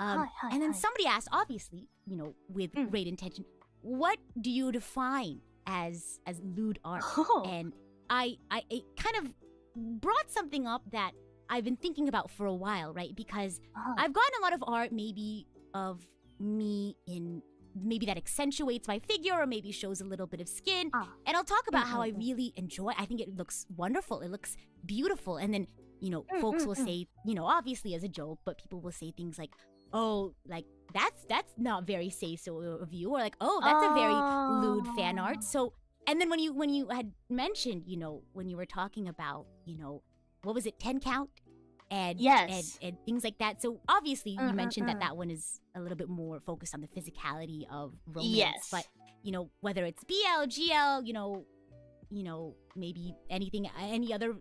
And then somebody asked, obviously, with great intention, what do you define as lewd art? And it kind of brought something up that I've been thinking about for a while, right? Because I've gotten a lot of art maybe of me in maybe that accentuates my figure or maybe shows a little bit of skin. And I'll talk about how I really enjoy. I think it looks wonderful. It looks beautiful. And then, folks will say, obviously as a joke, but people will say things like, oh, like, that's not very say-so of you. Or like, oh, that's a very lewd fan art. So, and then when you had mentioned, when you were talking about, what was it, 10 count? And things like that. So obviously you mentioned that one is a little bit more focused on the physicality of romance. Yes. But whether it's BL, GL, maybe any other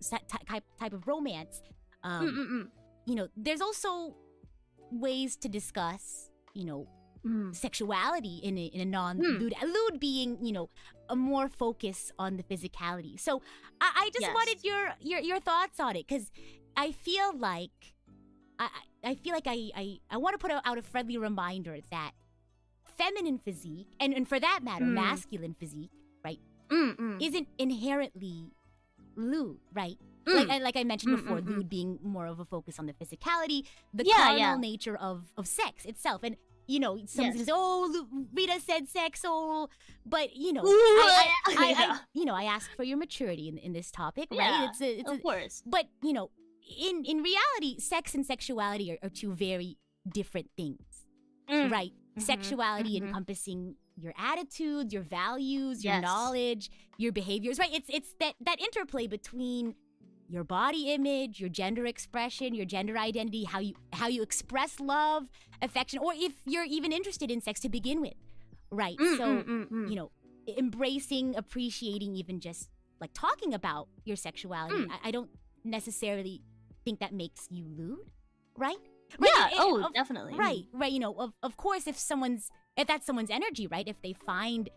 type of romance. There's also ways to discuss, sexuality in a non-lewd. Lewd being, a more focus on the physicality. So I just wanted your thoughts on it, because I feel like I want to put out a friendly reminder that feminine physique, and for that matter, masculine physique, right, isn't inherently lewd, right? Like I mentioned before, lewd being more of a focus on the physicality, the carnal nature of sex itself. And someone says, "Oh, Rita said sex," but I ask for your maturity in this topic, right? It's of course. But in reality, sex and sexuality are two very different things, right? Sexuality encompassing your attitudes, your values, your knowledge, your behaviors, right? It's that interplay between your body image, your gender expression, your gender identity, how you express love, affection, or if you're even interested in sex to begin with, right? So, embracing, appreciating, even just like talking about your sexuality, I don't necessarily think that makes you lewd, right? Yeah, definitely. Right. Of course, if that's someone's energy, right? If they find,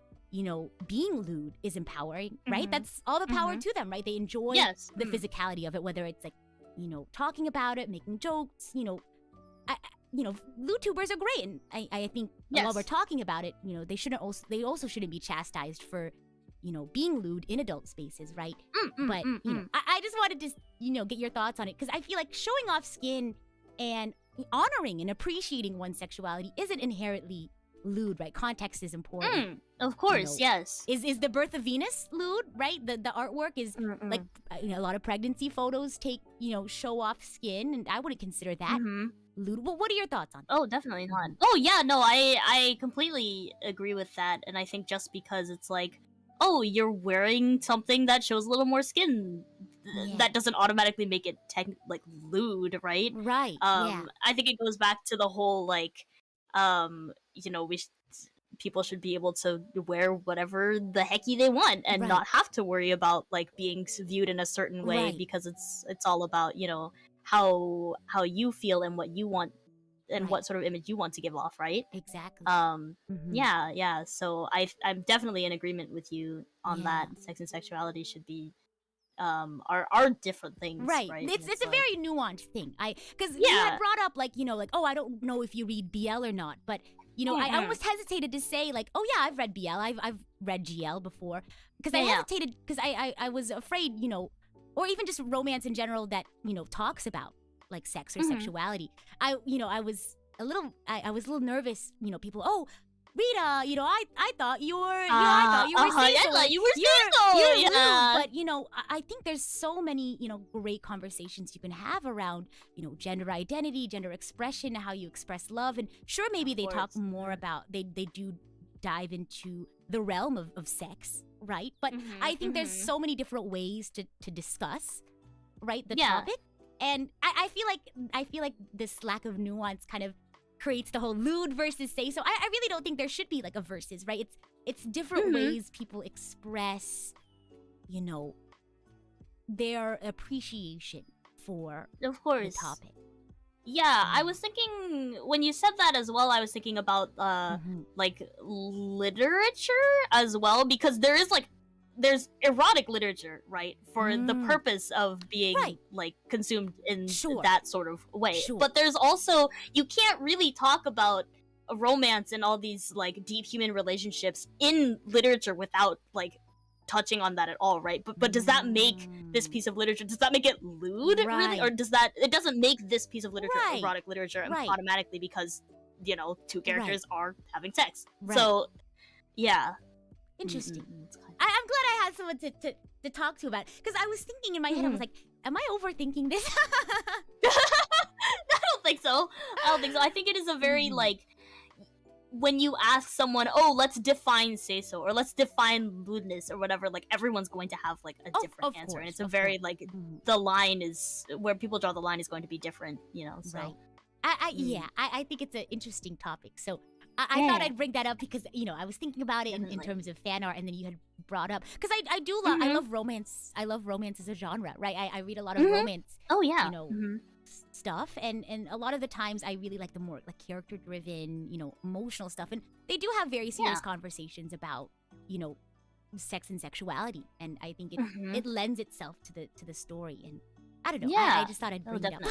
being lewd is empowering, right? That's all the power to them, right? They enjoy the physicality of it, whether it's like, talking about it, making jokes, lewd tubers are great, and I think while we're talking about it, they also shouldn't be chastised for, being lewd in adult spaces, right? But I just wanted to get your thoughts on it, because I feel like showing off skin and honoring and appreciating one's sexuality isn't inherently lewd, right? Context is important. Of course, yes. Is the birth of Venus lewd, right? The artwork is like a lot of pregnancy photos show off skin, and I wouldn't consider that lewd. Well, what are your thoughts on that? Oh, definitely not. Oh yeah, no, I completely agree with that, and I think just because it's like, oh, you're wearing something that shows a little more skin, that doesn't automatically make it like lewd, right? Right. I think it goes back to the whole like, people should be able to wear whatever the hecky they want and Right. not have to worry about like being viewed in a certain way Right. because it's all about, you know, how you feel and what you want and Right. what sort of image you want to give off, right? Exactly. Yeah. So I'm definitely in agreement with you on Yeah. that. Sex and sexuality should be are different things, Right. right? It's a like, very nuanced thing. Because you Yeah. had brought up like, you know, like, oh, I don't know if you read BL or not, but you know, I almost hesitated to say like, oh yeah, I've read BL, I've read GL before, because I hesitated because I was afraid, you know, or even just romance in general that, you know, talks about like sex or sexuality. I was a little nervous, you know, people, oh, Rita, you know, I thought you were, you know, I thought you were I Cecil. thought you were You're Cecil, rude. But, you know, I think there's so many, you know, great conversations you can have around, you know, gender identity, gender expression, how you express love. And sure, maybe they talk more about, they do dive into the realm of sex, right? But I think there's so many different ways to discuss, right, the topic. And I feel like this lack of nuance kind of creates the whole lewd versus say so. I really don't think there should be like a versus, right? It's different ways people express, you know, their appreciation for of the course. topic. Yeah, I was thinking when you said that as well. I was thinking about like literature as well, because there's erotic literature, right, for the purpose of being like consumed in that sort of way. But there's also, you can't really talk about a romance and all these like deep human relationships in literature without like touching on that at all, right? But does that make this piece of literature, does that make it lewd, really? Or does that, it doesn't make this piece of literature erotic literature automatically because, you know, two characters are having sex. So yeah, interesting. I'm glad I had someone to talk to about it, because I was thinking in my head, I was like, am I overthinking this? I don't think so. I think it is a very like, when you ask someone, oh, let's define say so, or let's define lewdness or whatever, like everyone's going to have like a different answer, and it's a very like the line is where people draw the line is going to be different, you know. So I think it's an interesting topic. So I thought I'd bring that up because, you know, I was thinking about it in terms of fan art, and then you had brought up, because I do love I love romance. I love romance as a genre, right? I read a lot of romance. Oh yeah. You know, stuff, and a lot of the times I really like the more like character driven, you know, emotional stuff, and they do have very serious conversations about, you know, sex and sexuality, and I think it lends itself to the story, and I don't know. I just thought I'd bring it up.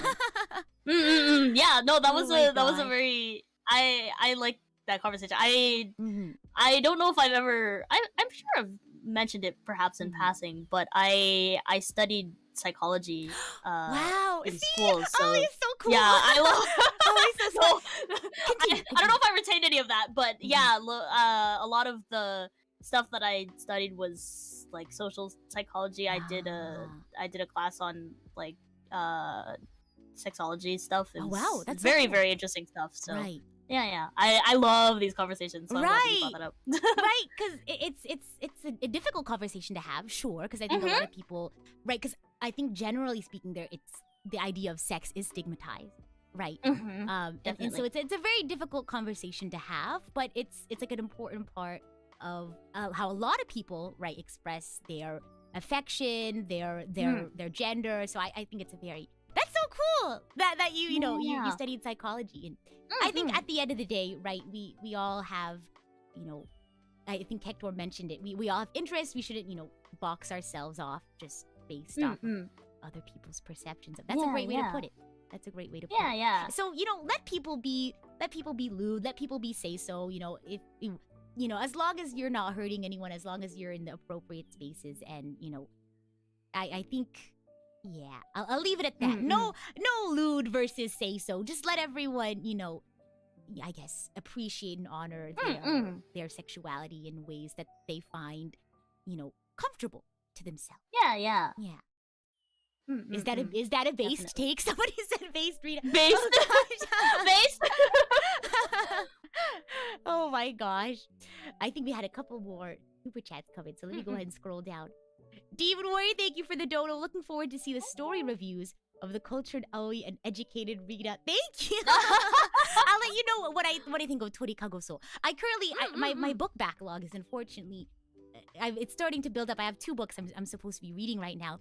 Yeah, no, that was a very I like that conversation. I don't know if I've ever I'm sure I've mentioned it perhaps in passing, but I studied psychology in school. So oh, it's so cool. Yeah, I love it's so cool. I don't know if I retained any of that, but yeah, a lot of the stuff that I studied was like social psychology. I did a class on like sexology stuff. It was that's very so cool. Very interesting stuff. So yeah, I love these conversations. So I'm glad you brought that up. Right, because it's a difficult conversation to have, sure, because I think a lot of people, right, because I think generally speaking, it's the idea of sex is stigmatized, right? And so it's a very difficult conversation to have, but it's like an important part of how a lot of people, right, express their affection, their gender. So I think it's a very, that's so cool that you know you studied psychology, and I think at the end of the day, right, we all have, you know, I think Hector mentioned it, we all have interests. We shouldn't, you know, box ourselves off just based off of other people's perceptions of. That's a great way to put it. That's a great way to put it. Yeah. So, you know, let people be lewd, let people be say so, you know, if you know, as long as you're not hurting anyone, as long as you're in the appropriate spaces, and you know, I think I'll leave it at that. No lewd versus say so. Just let everyone, you know, I guess appreciate and honor their sexuality in ways that they find, you know, comfortable to themselves. Yeah. Is that a based take? Somebody said based, Rita. Based. Based. Oh my gosh. I think we had a couple more super chats coming, so let me go ahead and scroll down. Demon Warrior, thank you for the dono. Looking forward to see the story reviews. of the cultured Aoi and educated Rita. Thank you. I'll let you know what I think of Torikagoso. I currently my book backlog is unfortunately it's starting to build up. I have 2 books I'm supposed to be reading right now,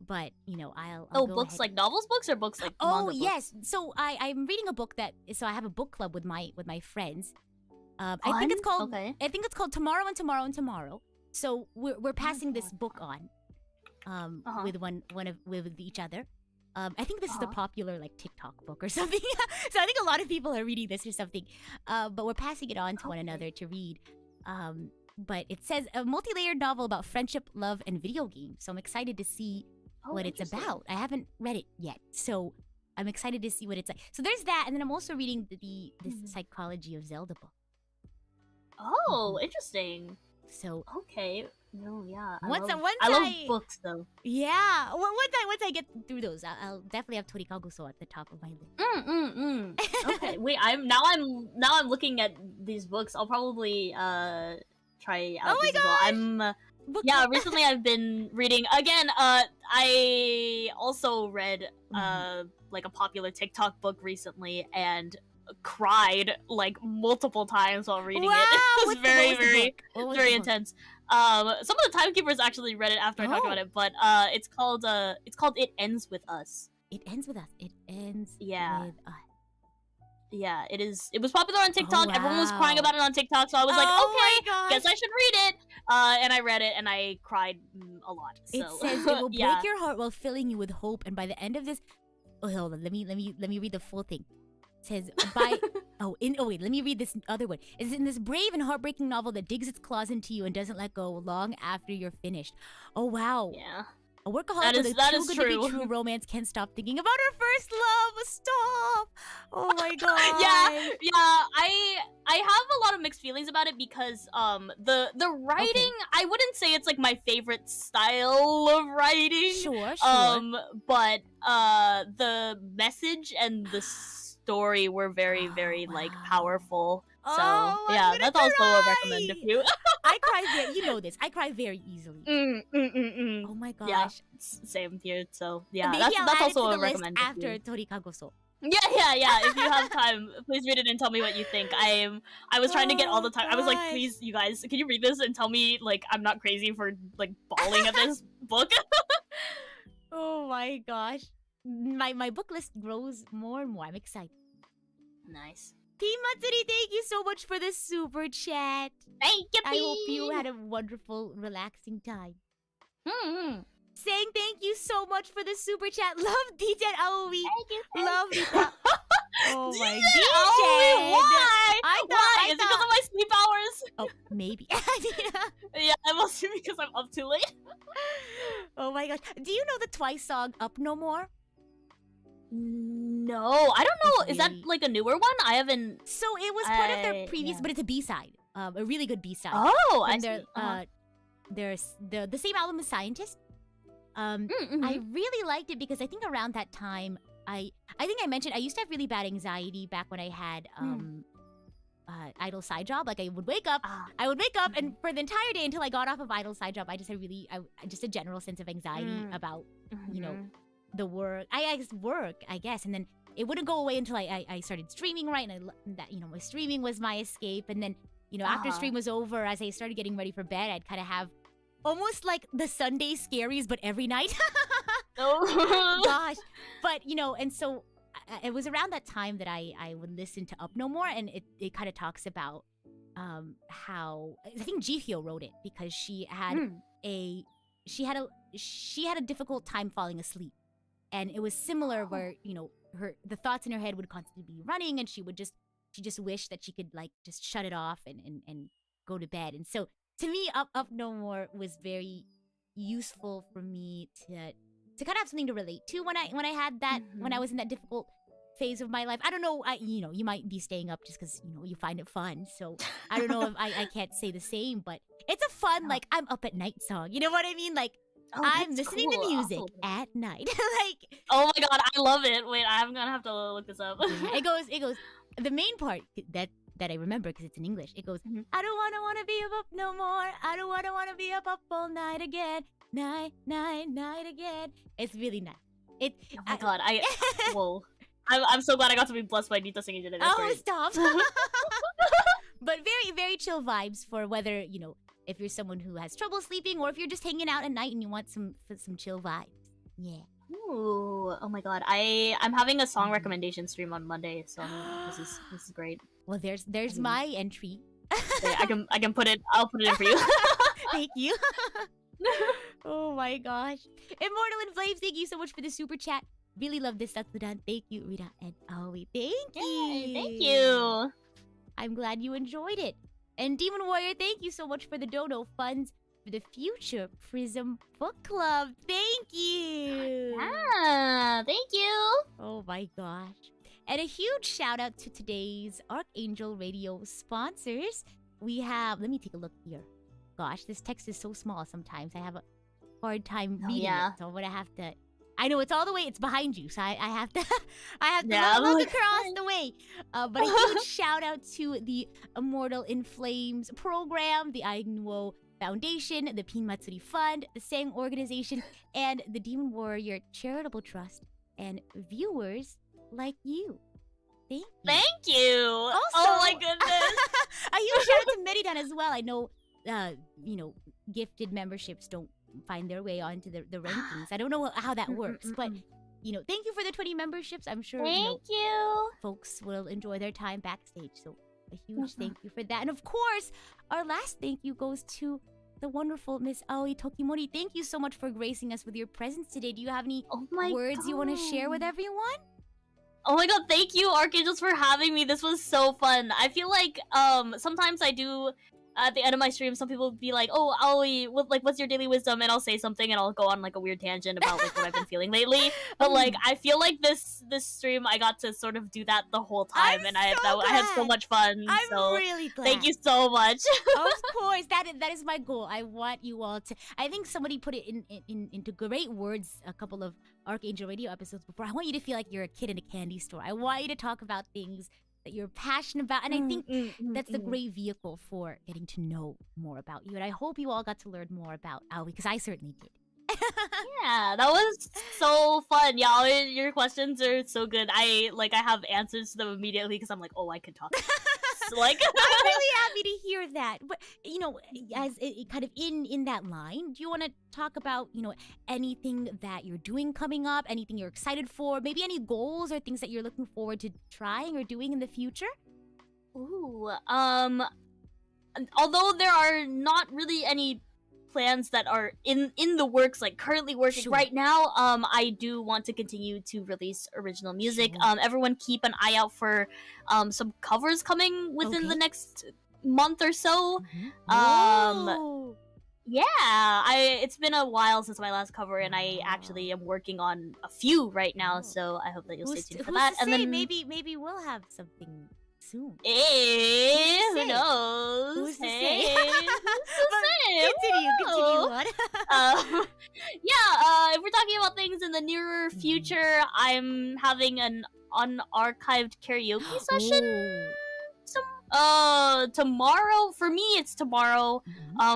but you know I'll go books ahead. like novels books or books like oh manga yes. So I'm reading a book so I have a book club with my friends. I think it's called Tomorrow and Tomorrow and Tomorrow. So we're passing this book on with each other. I think this is a popular like TikTok book or something. So I think a lot of people are reading this or something. But we're passing it on to one another to read. But it says a multi-layered novel about friendship, love, and video games. So I'm excited to see what it's about. I haven't read it yet, so I'm excited to see what it's like. So there's that, and then I'm also reading this Psychology of Zelda book. Oh, interesting. So okay. No, yeah. I love books though. Yeah. Once I get through those, I'll definitely have Torikagoso at the top of my list. Okay. Wait, I'm looking at these books. I'll probably try out these as well. Recently I've been reading again. I also read like a popular TikTok book recently and cried like multiple times while reading it. It was very intense. Some of the timekeepers actually read it after I talked about it, but it's called It Ends With Us. It ends with us. It ends with us. Yeah, it is. It was popular on TikTok. Everyone was crying about it on TikTok, so I was like, okay, guess I should read it. And I read it, and I cried a lot. So. It says it will break your heart while filling you with hope, and by the end of this, hold on, let me read the full thing. It says let me read this other one. It's in this brave and heartbreaking novel that digs its claws into you and doesn't let go long after you're finished. Oh wow. Yeah. A workaholic with a too good to be true romance can't stop thinking about her first love. Stop! Oh my god. I have a lot of mixed feelings about it because the writing, I wouldn't say it's like my favorite style of writing. Sure. But the message and the story were very like powerful. So that's also a recommend if you. I cry you know this. I cry very easily. Oh my gosh. Yeah, same here. So that's also a recommend after Torikagoso. Yeah. If you have time, please read it and tell me what you think. I was trying to get all the time. I was like, please, you guys, can you read this and tell me like I'm not crazy for like bawling at this book? Oh my gosh. My book list grows more and more. I'm excited. Nice. Team Matsuri, thank you so much for the super chat. Thank you, I hope you had a wonderful, relaxing time. Saying thank you so much for the super chat. Love DJ Aoi. Thank you. Love Rita. Oh my DJ! DJ. Why? Is it because of my sleep hours? Oh, maybe. Yeah, it must be because I'm up too late. Oh my gosh. Do you know the Twice song Up No More? No, I don't know. Is that like a newer one? I haven't. So it was part of their previous, but it's a B-side. A really good B-side. Oh, I see. There's the same album as Scientist. I really liked it because I think around that time, I think I mentioned I used to have really bad anxiety back when I had idle side job. Like I would wake up, and for the entire day until I got off of idle side job, I just had just a general sense of anxiety about you know the work. I guess, and then it wouldn't go away until I started streaming, right? And my streaming was my escape, and then after stream was over, as I started getting ready for bed, I'd kind of have almost like the Sunday scaries, but every night. Oh gosh, but and so it was around that time that I would listen to Up No More, and it kind of talks about how I think Jihyo wrote it because she had a difficult time falling asleep, and it was similar where the thoughts in her head would constantly be running, and she just wished that she could like just shut it off and go to bed. And so to me, Up No More was very useful for me to kind of have something to relate to when I had that when I was in that difficult phase of my life. I don't know, you might be staying up just because you find it fun. So I don't know if I can't say the same, but it's a fun like I'm up at night song. You know what I mean? Like I'm listening to music at night. Like oh my god, I love it. Wait, I'm gonna have to look this up. It goes. The main part that I remember because it's in English. It goes, I don't wanna be up no more. I don't wanna be up all night again. Night again. It's really nice. It. Oh my god, whoa. I'm so glad I got to be blessed by Nita singing today. That's great. Stop. But very, very chill vibes for whether, you know, if you're someone who has trouble sleeping or if you're just hanging out at night and you want some chill vibes. Yeah. Ooh, oh my god. I'm having a song recommendation stream on Monday, so this is great. Well, there's my entry. Yeah, I can put it. I'll put it in for you. Thank you. Oh my gosh. Immortal in Flames, thank you so much for the super chat. Really love this. That's done. Thank you, Rita and Aoi. Thank you. Yay, thank you. I'm glad you enjoyed it. And Demon Warrior, thank you so much for the dono funds for the future Prism Book Club. Thank you. Thank you. Oh my gosh. And a huge shout out to today's Archangel Radio sponsors. We have, let me take a look here. Gosh, this text is so small sometimes. I have a hard time reading it. So I'm gonna have to, I know it's all the way, it's behind you. So I have to, look across the way. But a huge shout out to the Immortal in Flames program, the Aignuo Foundation, the Pin Matsuri Fund, the Sang Organization, and the Demon Warrior Charitable Trust, and viewers like you. Thank you. Also, oh my goodness. A huge shout out to Meridan as well. I know, you know, gifted memberships don't find their way onto the rankings. I don't know how that works, but you know, thank you for the 20 memberships. I'm sure thank you. Folks will enjoy their time backstage. So a huge thank you for that. And of course, our last thank you goes to the wonderful Miss Aoi Tokimori. Thank you so much for gracing us with your presence today. Do you have any words you want to share with everyone? Oh my god, thank you, Archangels, for having me. This was so fun. I feel like sometimes I do at the end of my stream, some people would be like, "Oh, Aoi, what's your daily wisdom?" And I'll say something, and I'll go on like a weird tangent about like what I've been feeling lately. But like, I feel like this stream, I got to sort of do that the whole time, and I had so much fun. I'm so really glad. Thank you so much. Of course, that is my goal. I want you all to. I think somebody put it into great words a couple of Archangel Radio episodes before. I want you to feel like you're a kid in a candy store. I want you to talk about things that you're passionate about, and I think that's a great vehicle for getting to know more about you. And I hope you all got to learn more about Aoi, because I certainly did. Yeah, that was so fun. Yeah, your questions are so good. I have answers to them immediately because I'm like, oh, I can talk. So, like, I'm really happy to hear that. But you know, as it kind of in that line, do you want to talk about, you know, anything that you're doing coming up, anything you're excited for, maybe any goals or things that you're looking forward to trying or doing in the future? Ooh, although there are not really any plans that are in the works, like currently working right now, I do want to continue to release original music. Everyone keep an eye out for some covers coming within the next month or so. Yeah, it's been a while since my last cover, and I actually am working on a few right now, so I hope that you'll stay tuned for that. And then maybe we'll have something soon. Who knows? Who's to hey, say? Who's to say? Continue on. If we're talking about things in the nearer future, I'm having an unarchived karaoke session. Tomorrow. For me, it's tomorrow.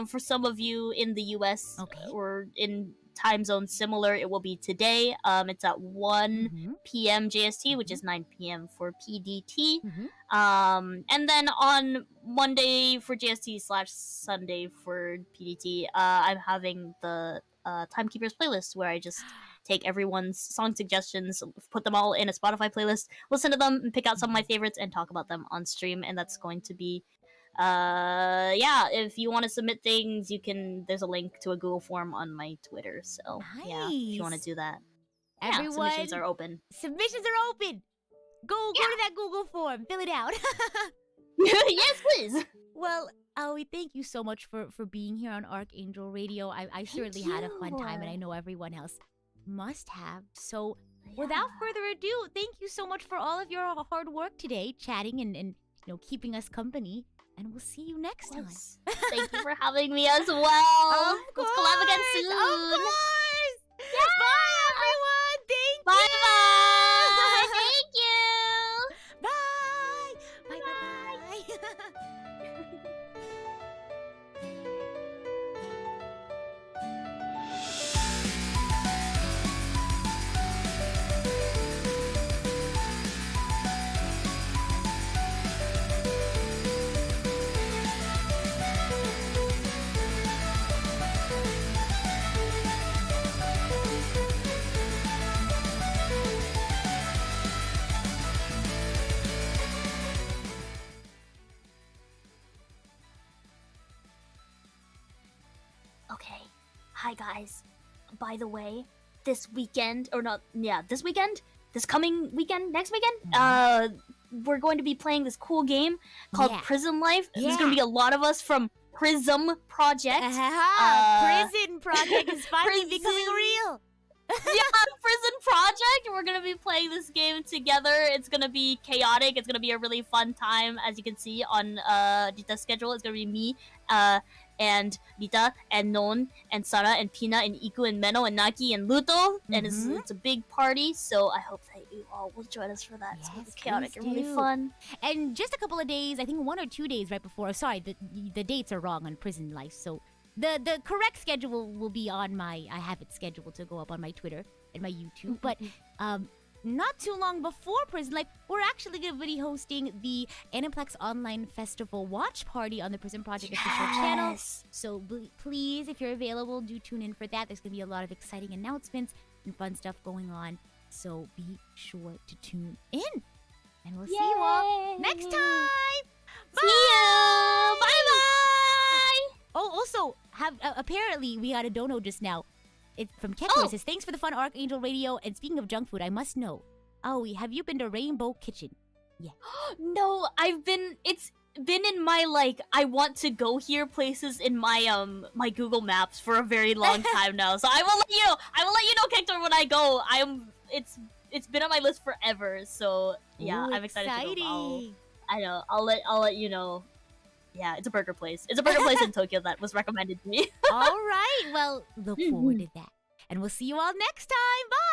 For some of you in the US or in time zones similar, it will be today. It's at 1 p.m. JST, which is 9 p.m. for PDT. And then on Monday for JST / Sunday for PDT, I'm having the Timekeepers playlist, where I just take everyone's song suggestions, put them all in a Spotify playlist, listen to them, and pick out some of my favorites and talk about them on stream. And that's going to be if you want to submit things, you can. There's a link to a Google form on my Twitter, so yeah, if you want to do that. Everyone, submissions are open. Go to that Google form, fill it out. Yes, please. Well, Aoi, thank you so much for being here on Archangel Radio. I certainly had a fun time, and I know everyone else must have. So without further ado, thank you so much for all of your hard work today, chatting and you know, keeping us company. And we'll see you next time. Thank you for having me as well. Let's collab again soon. Of course. Yeah. Bye, everyone. Thank you. Bye. Thank you. Bye. Bye. hi guys. By the way, this weekend, or not, yeah, this weekend, this coming weekend, next weekend, we're going to be playing this cool game called Prism Life. There's going to be a lot of us from Prism Project. Prison Project is finally becoming real. Prison Project. We're gonna be playing this game together. It's gonna be chaotic. It's gonna be a really fun time. As you can see on Rita's schedule, it's gonna be me, and Rita, and Non, and Sara, and Pina, and Iku, and Meno, and Naki, and Luto. And it's a big party, so I hope that you all will join us for that. It's gonna be chaotic and really fun. And just a couple of days, I think 1 or 2 days right before. Sorry, the dates are wrong on Prison Life, so the correct schedule will be on I have it scheduled to go up on my Twitter and my YouTube. But not too long before Prison Life, we're actually going to be hosting the Aniplex Online Festival watch party on the Prison Project official channel. So please, if you're available, do tune in for that. There's going to be a lot of exciting announcements and fun stuff going on. So be sure to tune in. And we'll see you all next time. Bye! See you! Bye-bye! Oh, also, apparently we got a dono just now. It's from Kekro. It says, thanks for the fun Archangel Radio. And speaking of junk food, I must know. Aoi, have you been to Rainbow Kitchen? Yeah. No, it's been in my, I want to go here places in my, my Google Maps for a very long time now. So I will let you know. I will let you know, Kektor, when I go. It's been on my list forever. So, yeah, I'm excited to go. I know. I'll let you know. Yeah, it's a burger place. It's a burger place in Tokyo that was recommended to me. All right. Well, look forward to that. And we'll see you all next time. Bye!